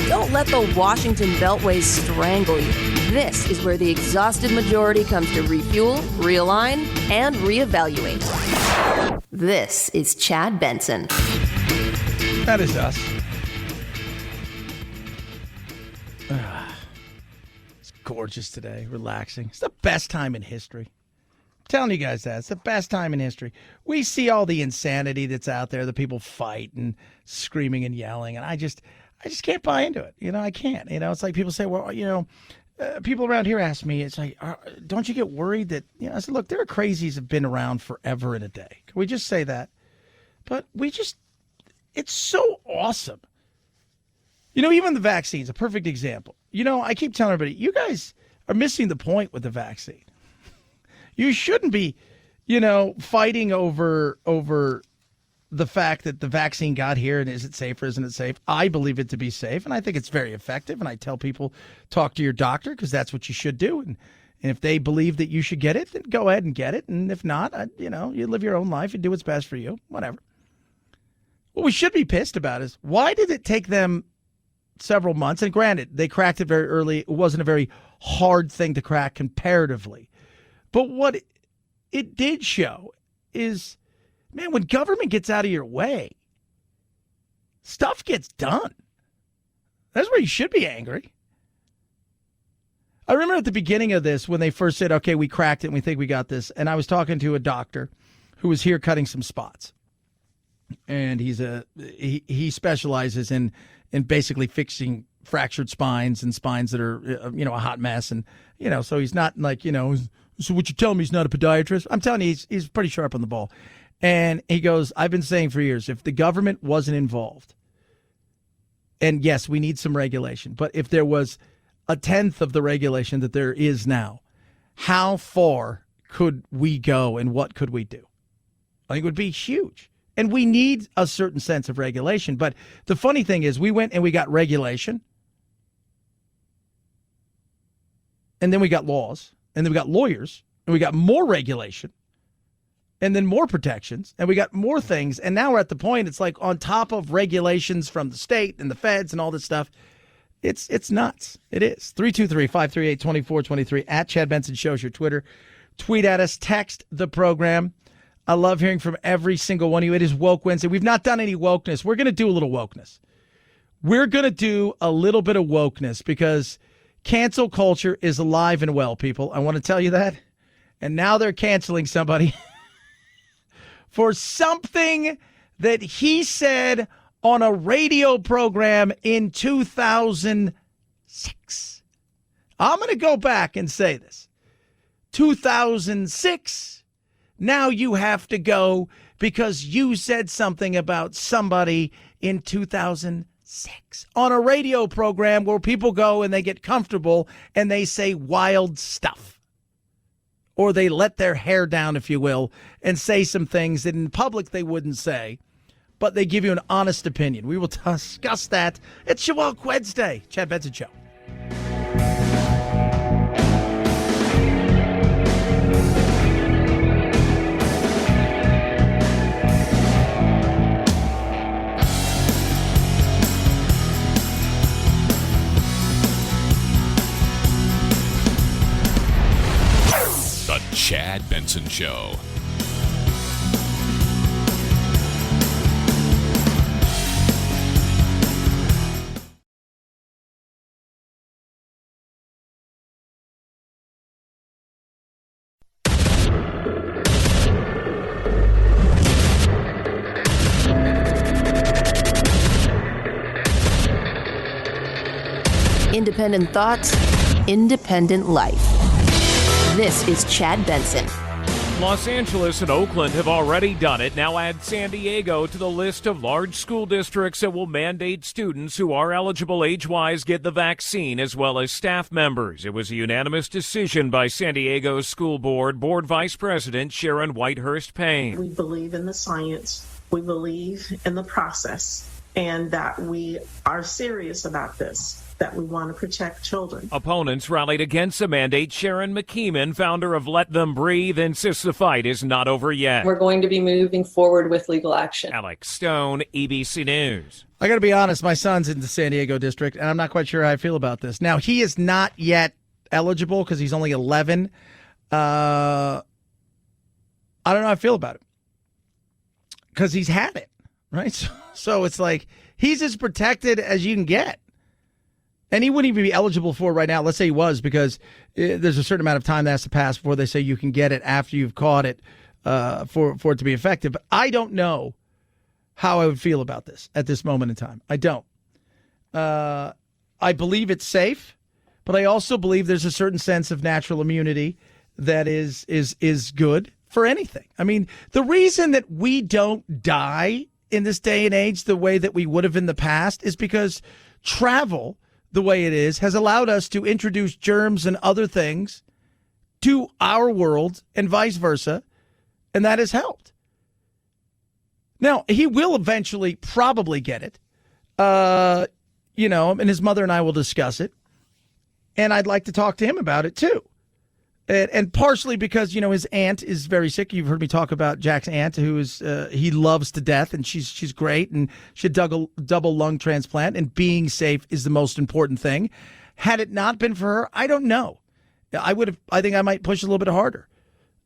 Don't let the Washington Beltway strangle you. This is where the exhausted majority comes to refuel, realign, and reevaluate. This is Chad Benson. That is us. It's gorgeous today, relaxing. It's the best time in history. I'm telling you guys that. It's the best time in history. We see all the insanity that's out there, the people fight and screaming and yelling, and I just can't buy into it. I can't. It's like people say, well, people around here ask me, it's like, don't you get worried that, I said, look, there are crazies have been around forever and a day. Can we just say that? But it's so awesome. Even the vaccine's a perfect example. I keep telling everybody, you guys are missing the point with the vaccine. You shouldn't be, fighting over the fact that the vaccine got here and is it safe or isn't it safe. I believe it to be safe, and I think it's very effective. And I tell people, talk to your doctor because that's what you should do. And if they believe that you should get it, then go ahead and get it. And if not, you live your own life and do what's best for you, whatever. What we should be pissed about is why did it take them several months? And granted, they cracked it very early. It wasn't a very hard thing to crack comparatively. But what it did show is, man, when government gets out of your way, stuff gets done. That's where you should be angry. I remember at the beginning of this when they first said, okay, we cracked it and we think we got this. And I was talking to a doctor who was here cutting some spots. And he specializes in basically fixing fractured spines and spines that are, a hot mess. And, so he's not like, so what you tell me he's not a podiatrist? I'm telling you, he's pretty sharp on the ball. And he goes, I've been saying for years, if the government wasn't involved, and yes, we need some regulation, but if there was a tenth of the regulation that there is now, how far could we go and what could we do? I think it would be huge. And we need a certain sense of regulation. But the funny thing is we went and we got regulation. And then we got laws. And then we got lawyers. And we got more regulation. And then more protections. And we got more things. And now we're at the point, it's like on top of regulations from the state and the feds and all this stuff. It's nuts. It is. 323-538-2423 at Chad Benson Show's your Twitter. Tweet at us. Text the program. I love hearing from every single one of you. It is Woke Wednesday. We've not done any wokeness. We're going to do a little wokeness. We're going to do a little bit of wokeness because cancel culture is alive and well, people. I want to tell you that. And now they're canceling somebody for something that he said on a radio program in 2006. I'm going to go back and say this. 2006. Now you have to go because you said something about somebody in 2006 on a radio program where people go and they get comfortable and they say wild stuff. Or they let their hair down, if you will, and say some things that in public they wouldn't say, but they give you an honest opinion. We will discuss that. It's your Woke Wednesday. Chad Benson Show. The Chad Benson Show. Independent thoughts, independent life. This is Chad Benson. Los Angeles and Oakland have already done it. Now add San Diego to the list of large school districts that will mandate students who are eligible age-wise get the vaccine, as well as staff members. It was a unanimous decision by San Diego's school board Vice President Sharon Whitehurst Payne. We believe in the science. We believe in the process, and that we are serious about this, that we want to protect children. Opponents rallied against the mandate. Sharon McKeeman, founder of Let Them Breathe, insists the fight is not over yet. We're going to be moving forward with legal action. Alex Stone, ABC News. I got to be honest, my son's in the San Diego district, and I'm not quite sure how I feel about this. Now, he is not yet eligible because he's only 11. I don't know how I feel about it because he's had it, right? So it's like he's as protected as you can get. And he wouldn't even be eligible for it right now. Let's say he was, because there's a certain amount of time that has to pass before they say you can get it after you've caught it for it to be effective. But I don't know how I would feel about this at this moment in time. I don't. I believe it's safe, but I also believe there's a certain sense of natural immunity that is good for anything. I mean, the reason that we don't die in this day and age the way that we would have in the past is because travel, the way it is, has allowed us to introduce germs and other things to our world and vice versa, and that has helped. Now, he will eventually probably get it, and his mother and I will discuss it, and I'd like to talk to him about it too. And partially because, his aunt is very sick. You've heard me talk about Jack's aunt, who is he loves to death, and she's great, and she had double lung transplant, and being safe is the most important thing. Had it not been for her, I don't know. I think I might push a little bit harder.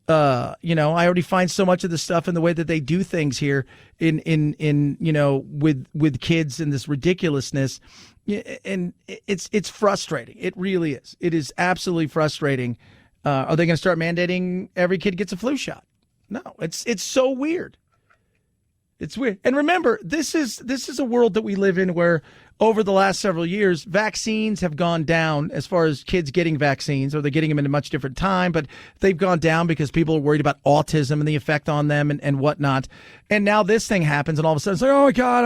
I already find so much of the stuff in the way that they do things here with kids and this ridiculousness, and it's frustrating. It really is. It is absolutely frustrating. Are they going to start mandating every kid gets a flu shot? No, it's so weird. It's weird. And remember, this is a world that we live in where over the last several years, vaccines have gone down as far as kids getting vaccines, or they're getting them in a much different time, but they've gone down because people are worried about autism and the effect on them and whatnot. And now this thing happens, and all of a sudden it's like, oh my God,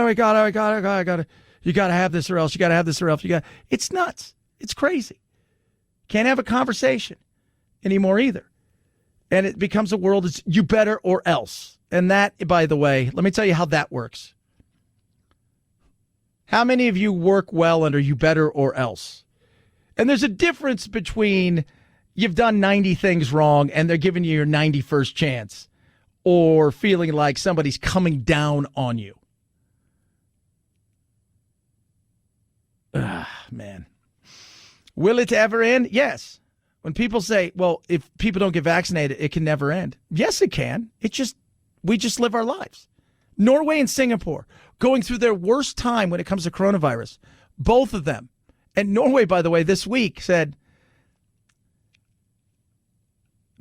you got to have this or else, you got to have this or else. It's nuts. It's crazy. Can't have a conversation anymore either. And it becomes a world that's you better or else. And that, by the way, let me tell you how that works. How many of you work well under You Better or Else? And there's a difference between you've done 90 things wrong and they're giving you your 91st chance, or feeling like somebody's coming down on you. Man. Will it ever end? Yes. When people say, well, if people don't get vaccinated, it can never end. Yes, it can. We just live our lives. Norway and Singapore going through their worst time when it comes to coronavirus. Both of them. And Norway, by the way, this week said,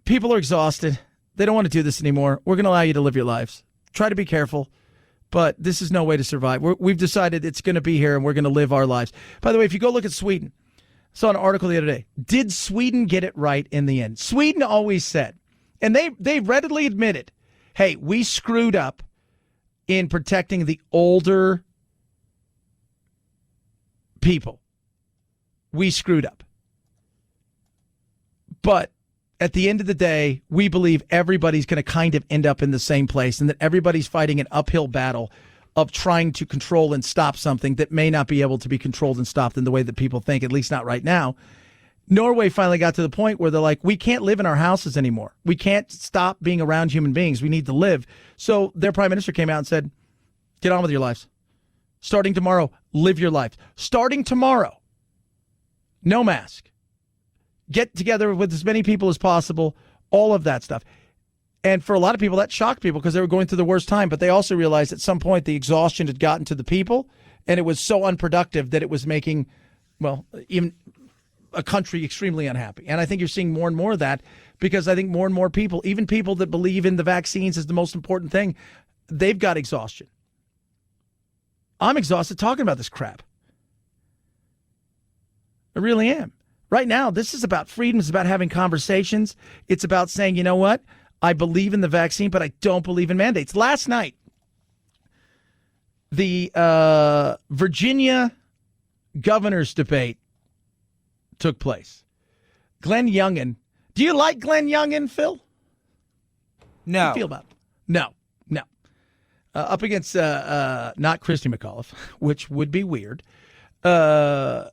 people are exhausted. They don't want to do this anymore. We're going to allow you to live your lives. Try to be careful, but this is no way to survive. We've decided it's going to be here and we're going to live our lives. By the way, if you go look at Sweden, I saw an article the other day. Did Sweden get it right in the end? Sweden always said, and they readily admitted, hey, we screwed up in protecting the older people. We screwed up. But at the end of the day, we believe everybody's going to kind of end up in the same place, and that everybody's fighting an uphill battle of trying to control and stop something that may not be able to be controlled and stopped in the way that people think, at least not right now. Norway finally got to the point where they're like, we can't live in our houses anymore. We can't stop being around human beings. We need to live. So their prime minister came out and said, get on with your lives. Starting tomorrow, live your life. Starting tomorrow, no mask. Get together with as many people as possible, all of that stuff. And for a lot of people, that shocked people because they were going through the worst time. But they also realized at some point the exhaustion had gotten to the people, and it was so unproductive that it was making, well, even a country extremely unhappy. And I think you're seeing more and more of that because I think more and more people, even people that believe in the vaccines as the most important thing, they've got exhaustion. I'm exhausted talking about this crap. I really am. Right now, this is about freedom. It's about having conversations. It's about saying, you know what? I believe in the vaccine, but I don't believe in mandates. Last night, the Virginia governor's debate took place. Glenn Youngkin. Do you like Glenn Youngkin, Phil? No. How do you feel about it? No. Up against not Christy McAuliffe, which would be weird. Talked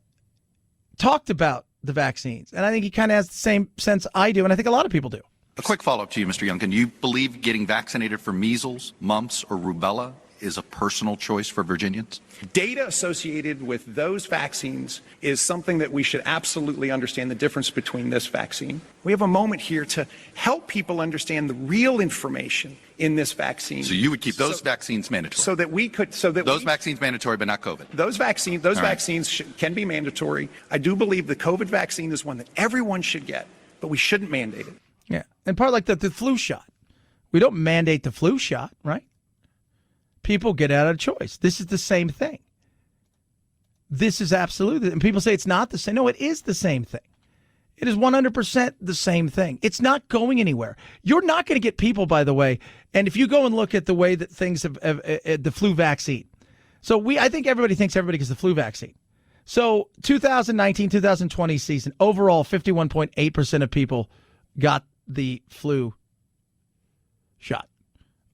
about the vaccines. And I think he kind of has the same sense I do, and I think a lot of people do. A quick follow-up to you, Mr. Youngkin. You believe getting vaccinated for measles, mumps, or rubella is a personal choice for Virginians? Data associated with those vaccines is something that we should absolutely understand the difference between this vaccine. We have a moment here to help people understand the real information in this vaccine. So you would keep those vaccines mandatory? So that we could, vaccines mandatory, but not COVID? Those vaccines can be mandatory. I do believe the COVID vaccine is one that everyone should get, but we shouldn't mandate it. Yeah, and part like the flu shot. We don't mandate the flu shot, right? People get out of choice. This is the same thing. This is absolutely, and people say it's not the same. No, it is the same thing. It is 100% the same thing. It's not going anywhere. You're not going to get people, by the way, and if you go and look at the way that things have the flu vaccine. So I think everybody thinks everybody gets the flu vaccine. So 2019-2020 season, overall, 51.8% of people got the flu shot.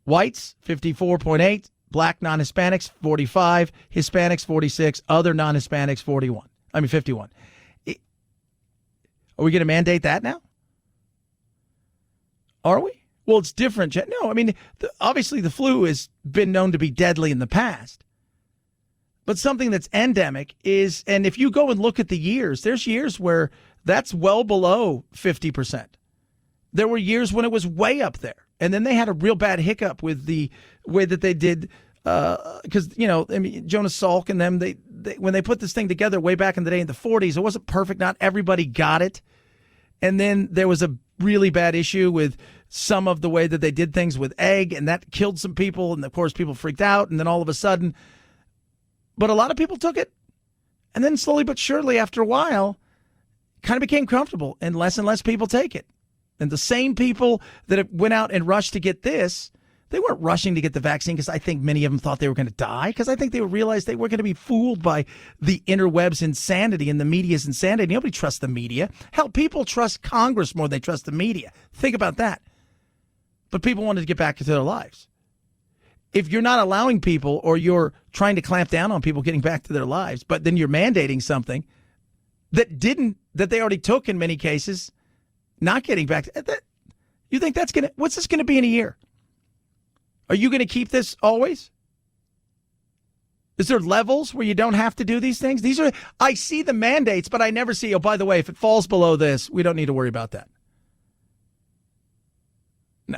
Whites, 54.8. Black non-Hispanics, 45. Hispanics, 46. Other non-Hispanics, 51. 51. Are we going to mandate that now? Are we? Well, it's different. No, I mean, obviously the flu has been known to be deadly in the past. But something that's endemic is, and if you go and look at the years, there's years where that's well below 50%. There were years when it was way up there. And then they had a real bad hiccup with the way that they did, because, Jonas Salk and them, they when they put this thing together way back in the day in the 40s, it wasn't perfect. Not everybody got it. And then there was a really bad issue with some of the way that they did things with egg, and that killed some people. And, of course, people freaked out. And then all of a sudden, but a lot of people took it. And then slowly but surely, after a while, kind of became comfortable, and less people take it. And the same people that went out and rushed to get this, they weren't rushing to get the vaccine because I think many of them thought they were going to die, because I think they realized they were going to be fooled by the interwebs insanity and the media's insanity. Nobody trusts the media. Hell, people trust Congress more than they trust the media. Think about that. but people wanted to get back into their lives. If you're not allowing people, or you're trying to clamp down on people getting back to their lives, but then you're mandating something that they already took in many cases, not getting back to that, you think what's this going to be in a year? Are you going to keep this always? Is there levels where you don't have to do these things? I see the mandates, but I never see, oh, by the way, if it falls below this, we don't need to worry about that. No.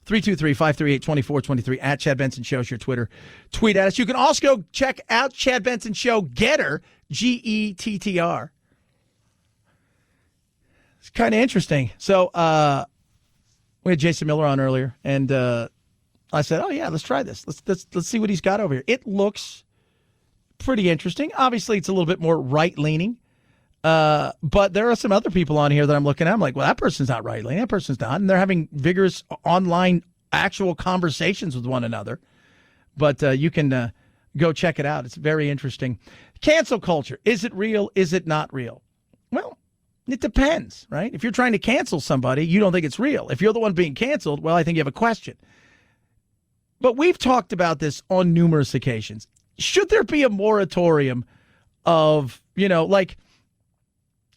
323-538-2423 at Chad Benson Show is your Twitter. Tweet at us. You can also go check out Chad Benson Show Getter, Gettr. It's kind of interesting. So we had Jason Miller on earlier, and I said, oh, yeah, let's try this. Let's see what he's got over here. It looks pretty interesting. Obviously, it's a little bit more right-leaning. But there are some other people on here that I'm looking at. I'm like, well, that person's not right-leaning. That person's not. And they're having vigorous online actual conversations with one another. But you can go check it out. It's very interesting. Cancel culture. Is it real? Is it not real? Well, it depends, right? If you're trying to cancel somebody, you don't think it's real. If you're the one being canceled, well, I think you have a question. But we've talked about this on numerous occasions. Should there be a moratorium of, like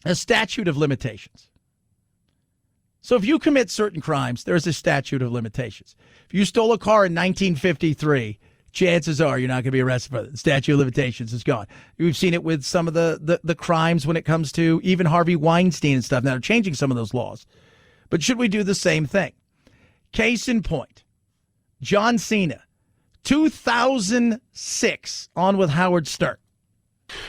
a statute of limitations? So if you commit certain crimes, there's a statute of limitations. If you stole a car in 1953, chances are you're not going to be arrested for it. The statute of limitations is gone. We've seen it with some of the crimes when it comes to even Harvey Weinstein and stuff. Now they're changing some of those laws. But should we do the same thing? Case in point, John Cena, 2006, on with Howard Stern.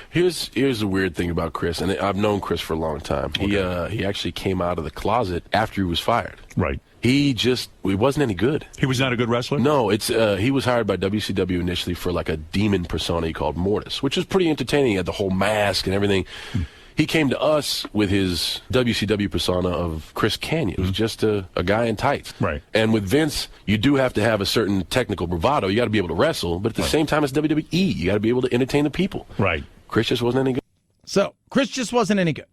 Here's the weird thing about Chris, and I've known Chris for a long time. Okay. He actually came out of the closet after he was fired. Right. He wasn't any good. He was not a good wrestler? No, he was hired by WCW initially for like a demon persona he called Mortis, which was pretty entertaining. He had the whole mask and everything. He came to us with his WCW persona of Chris Kanyon. It was just a guy in tights. Right. And with Vince, you do have to have a certain technical bravado. You got to be able to wrestle, but at the same time, it's WWE. You got to be able to entertain the people. Right. Chris just wasn't any good. So, Chris just wasn't any good.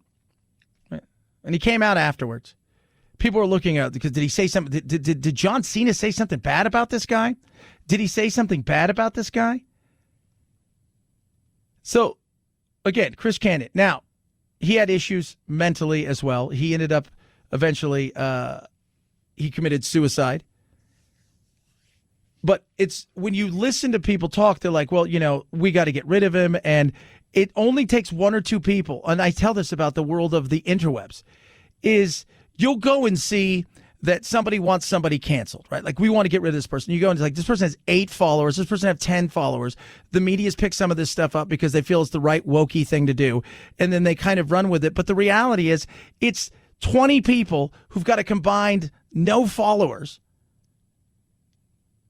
Right. And he came out afterwards. People were looking at, because did he say something? Did John Cena say something bad about this guy? Did he say something bad about this guy? So, again, Chris Kanyon. Now, he had issues mentally as well. He ended up eventually, he committed suicide. But it's when you listen to people talk, they're like, well, we got to get rid of him. And it only takes one or two people. And I tell this about the world of the interwebs, is you'll go and see that somebody wants somebody canceled, right? Like, we want to get rid of this person. You go and it's like, this person has 8 followers. This person has 10 followers. The media's picked some of this stuff up because they feel it's the right wokey thing to do. And then they kind of run with it. But the reality is it's 20 people who've got a combined no followers.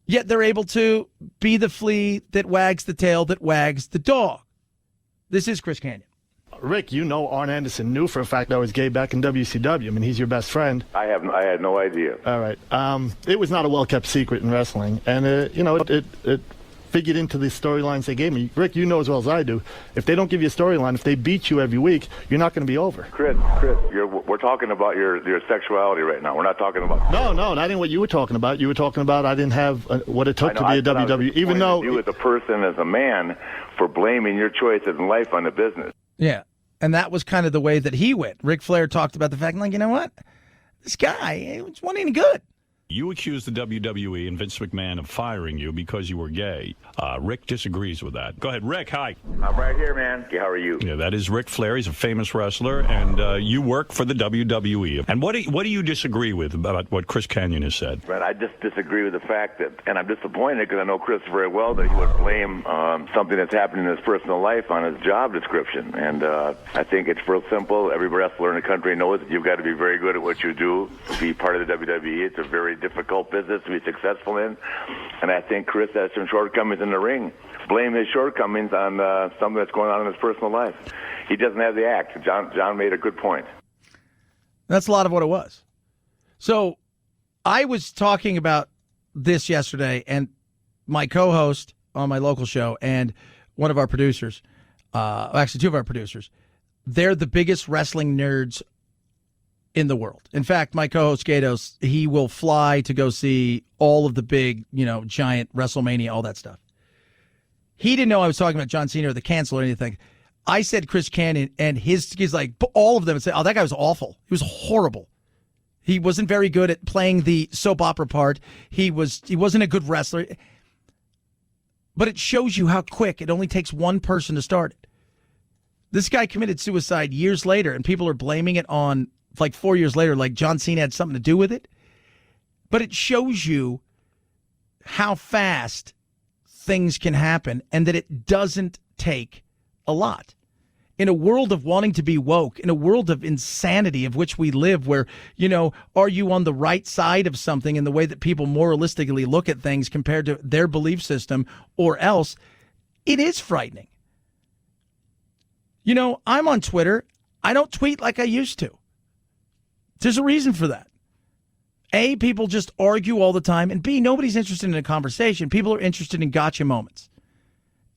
Yet they're able to be the flea that wags the tail that wags the dog. This is Chris Kanyon. Rick, Arn Anderson knew for a fact I was gay back in WCW. I mean, he's your best friend. I had no idea. All right. It was not a well-kept secret in wrestling. And, it figured into the storylines they gave me. Rick, you know as well as I do, if they don't give you a storyline, if they beat you every week, you're not going to be over. Chris, we're talking about your sexuality right now. We're not talking about... No, that ain't what you were talking about. You were talking about I didn't have what it took to be a WWE, even though... You as a person, as a man, for blaming your choices in life on the business. Yeah, and that was kind of the way that he went. Ric Flair talked about the fact, like, you know what? This guy wasn't any good. You accused the WWE and Vince McMahon of firing you because you were gay. Rick disagrees with that. Go ahead, Rick. Hi. I'm right here, man. How are you? Yeah, that is Ric Flair. He's a famous wrestler, and you work for the WWE. And what do you disagree with about what Chris Kanyon has said? Right, I just disagree with the fact that, and I'm disappointed because I know Chris very well, that he would blame something that's happening in his personal life on his job description. And I think it's real simple. Every wrestler in the country knows that you've got to be very good at what you do to be part of the WWE. It's a very difficult business to be successful in, and I think Chris has some shortcomings in the ring. Blame his shortcomings on something that's going on in his personal life. He doesn't have the act. John made a good point. That's a lot of what it was. So I was talking about this yesterday, and my co-host on my local show and one of our producers, actually 2 of our producers, they're the biggest wrestling nerds in the world. In fact, my co-host Gatos, he will fly to go see all of the big, giant WrestleMania, all that stuff. He didn't know I was talking about John Cena or the cancel or anything. I said Chris Kanyon, and he's like, all of them said, oh, that guy was awful. He was horrible. He wasn't very good at playing the soap opera part. He wasn't a good wrestler. But it shows you how quick it only takes one person to start it. This guy committed suicide years later, and people are blaming it on, like 4 years later, like John Cena had something to do with it. But it shows you how fast things can happen and that it doesn't take a lot. In a world of wanting to be woke, in a world of insanity of which we live, where, are you on the right side of something in the way that people moralistically look at things compared to their belief system or else, it is frightening. I'm on Twitter. I don't tweet like I used to. There's a reason for that. A, people just argue all the time, and B, nobody's interested in a conversation. People are interested in gotcha moments.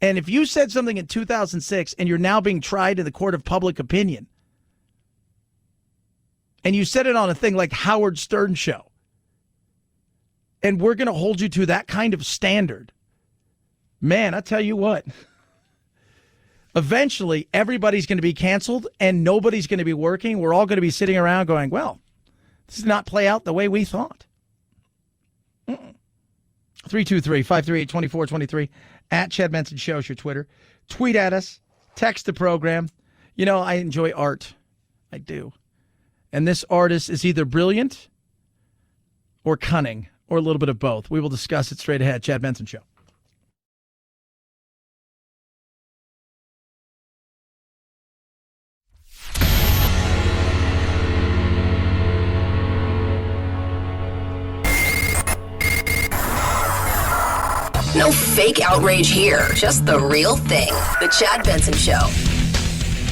And if you said something in 2006 and you're now being tried in the court of public opinion, and you said it on a thing like Howard Stern show, and we're going to hold you to that kind of standard, man, I tell you what, eventually everybody's going to be canceled and nobody's going to be working. We're all going to be sitting around going, well, this did not play out the way we thought. 323-538-2423. At Chad Benson Show is your Twitter. Tweet at us. Text the program. I enjoy art. I do. And this artist is either brilliant or cunning or a little bit of both. We will discuss it straight ahead. Chad Benson Show. No fake outrage here, just the real thing. The Chad Benson Show.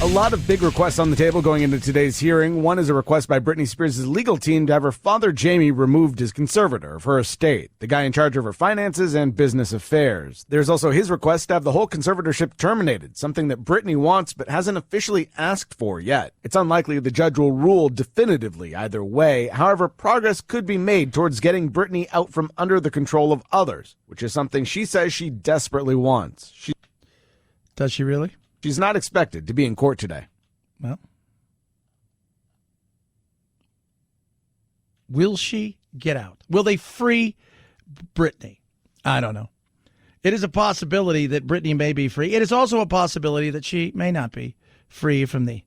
A lot of big requests on the table going into today's hearing. One is a request by Britney Spears' legal team to have her father, Jamie, removed as conservator of her estate, the guy in charge of her finances and business affairs. There's also his request to have the whole conservatorship terminated, something that Britney wants but hasn't officially asked for yet. It's unlikely the judge will rule definitively either way. However, progress could be made towards getting Britney out from under the control of others, which is something she says she desperately wants. Does she really? She's not expected to be in court today. Well, will she get out? Will they free Britney? I don't know. It is a possibility that Britney may be free. It is also a possibility that she may not be free from the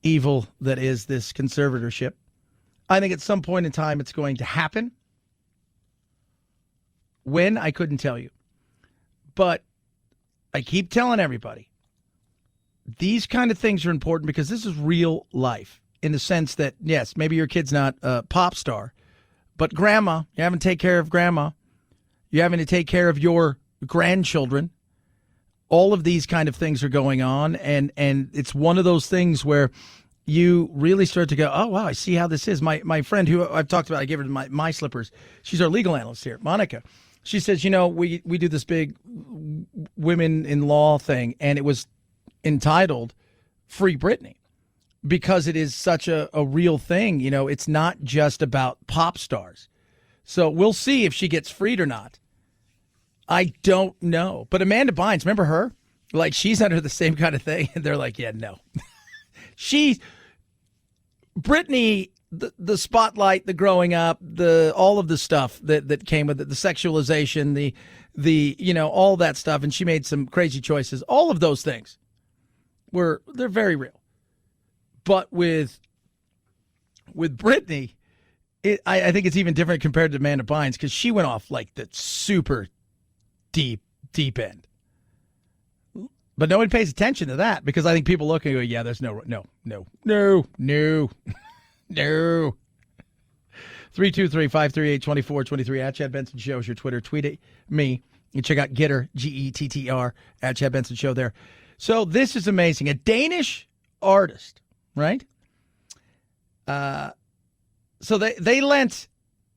evil that is this conservatorship. I think at some point in time it's going to happen. When, I couldn't tell you. But I keep telling everybody, these kind of things are important because this is real life in the sense that, yes, maybe your kid's not a pop star, but grandma, you're having to take care of grandma. You're having to take care of your grandchildren. All of these kind of things are going on, and it's one of those things where you really start to go, oh, wow, I see how this is. My friend who I've talked about, I gave her my slippers. She's our legal analyst here, Monica. She says, we do this big women in law thing, and it was entitled Free Britney because it is such a real thing. It's not just about pop stars. So we'll see if she gets freed or not. I don't know. But Amanda Bynes, remember her? Like, she's under the same kind of thing. And they're like, yeah, no. Britney, the spotlight, the growing up, all of the stuff that came with it, the sexualization, the all that stuff. And she made some crazy choices. All of those things. They're very real. But with Britney, I think it's even different compared to Amanda Bynes because she went off like the super deep end. But no one pays attention to that because I think people look and go, yeah, there's no. 323-538-2423 at Chad Benson Show is your Twitter. Tweet at me. You check out Getter, Gettr, at Chad Benson Show there. So this is amazing. A Danish artist, right? So they lent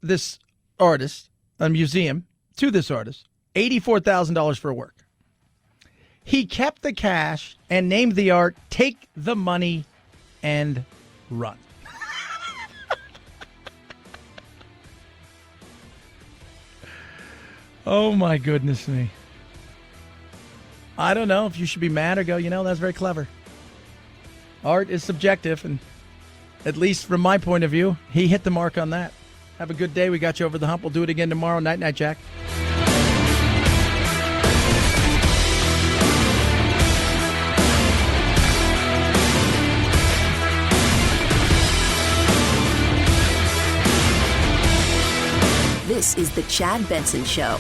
this artist, a museum, to this artist, $84,000 for a work. He kept the cash and named the art Take the Money and Run. Oh, my goodness me. I don't know if you should be mad or go, that's very clever. Art is subjective, and at least from my point of view, he hit the mark on that. Have a good day. We got you over the hump. We'll do it again tomorrow. Night, Jack. This is The Chad Benson Show.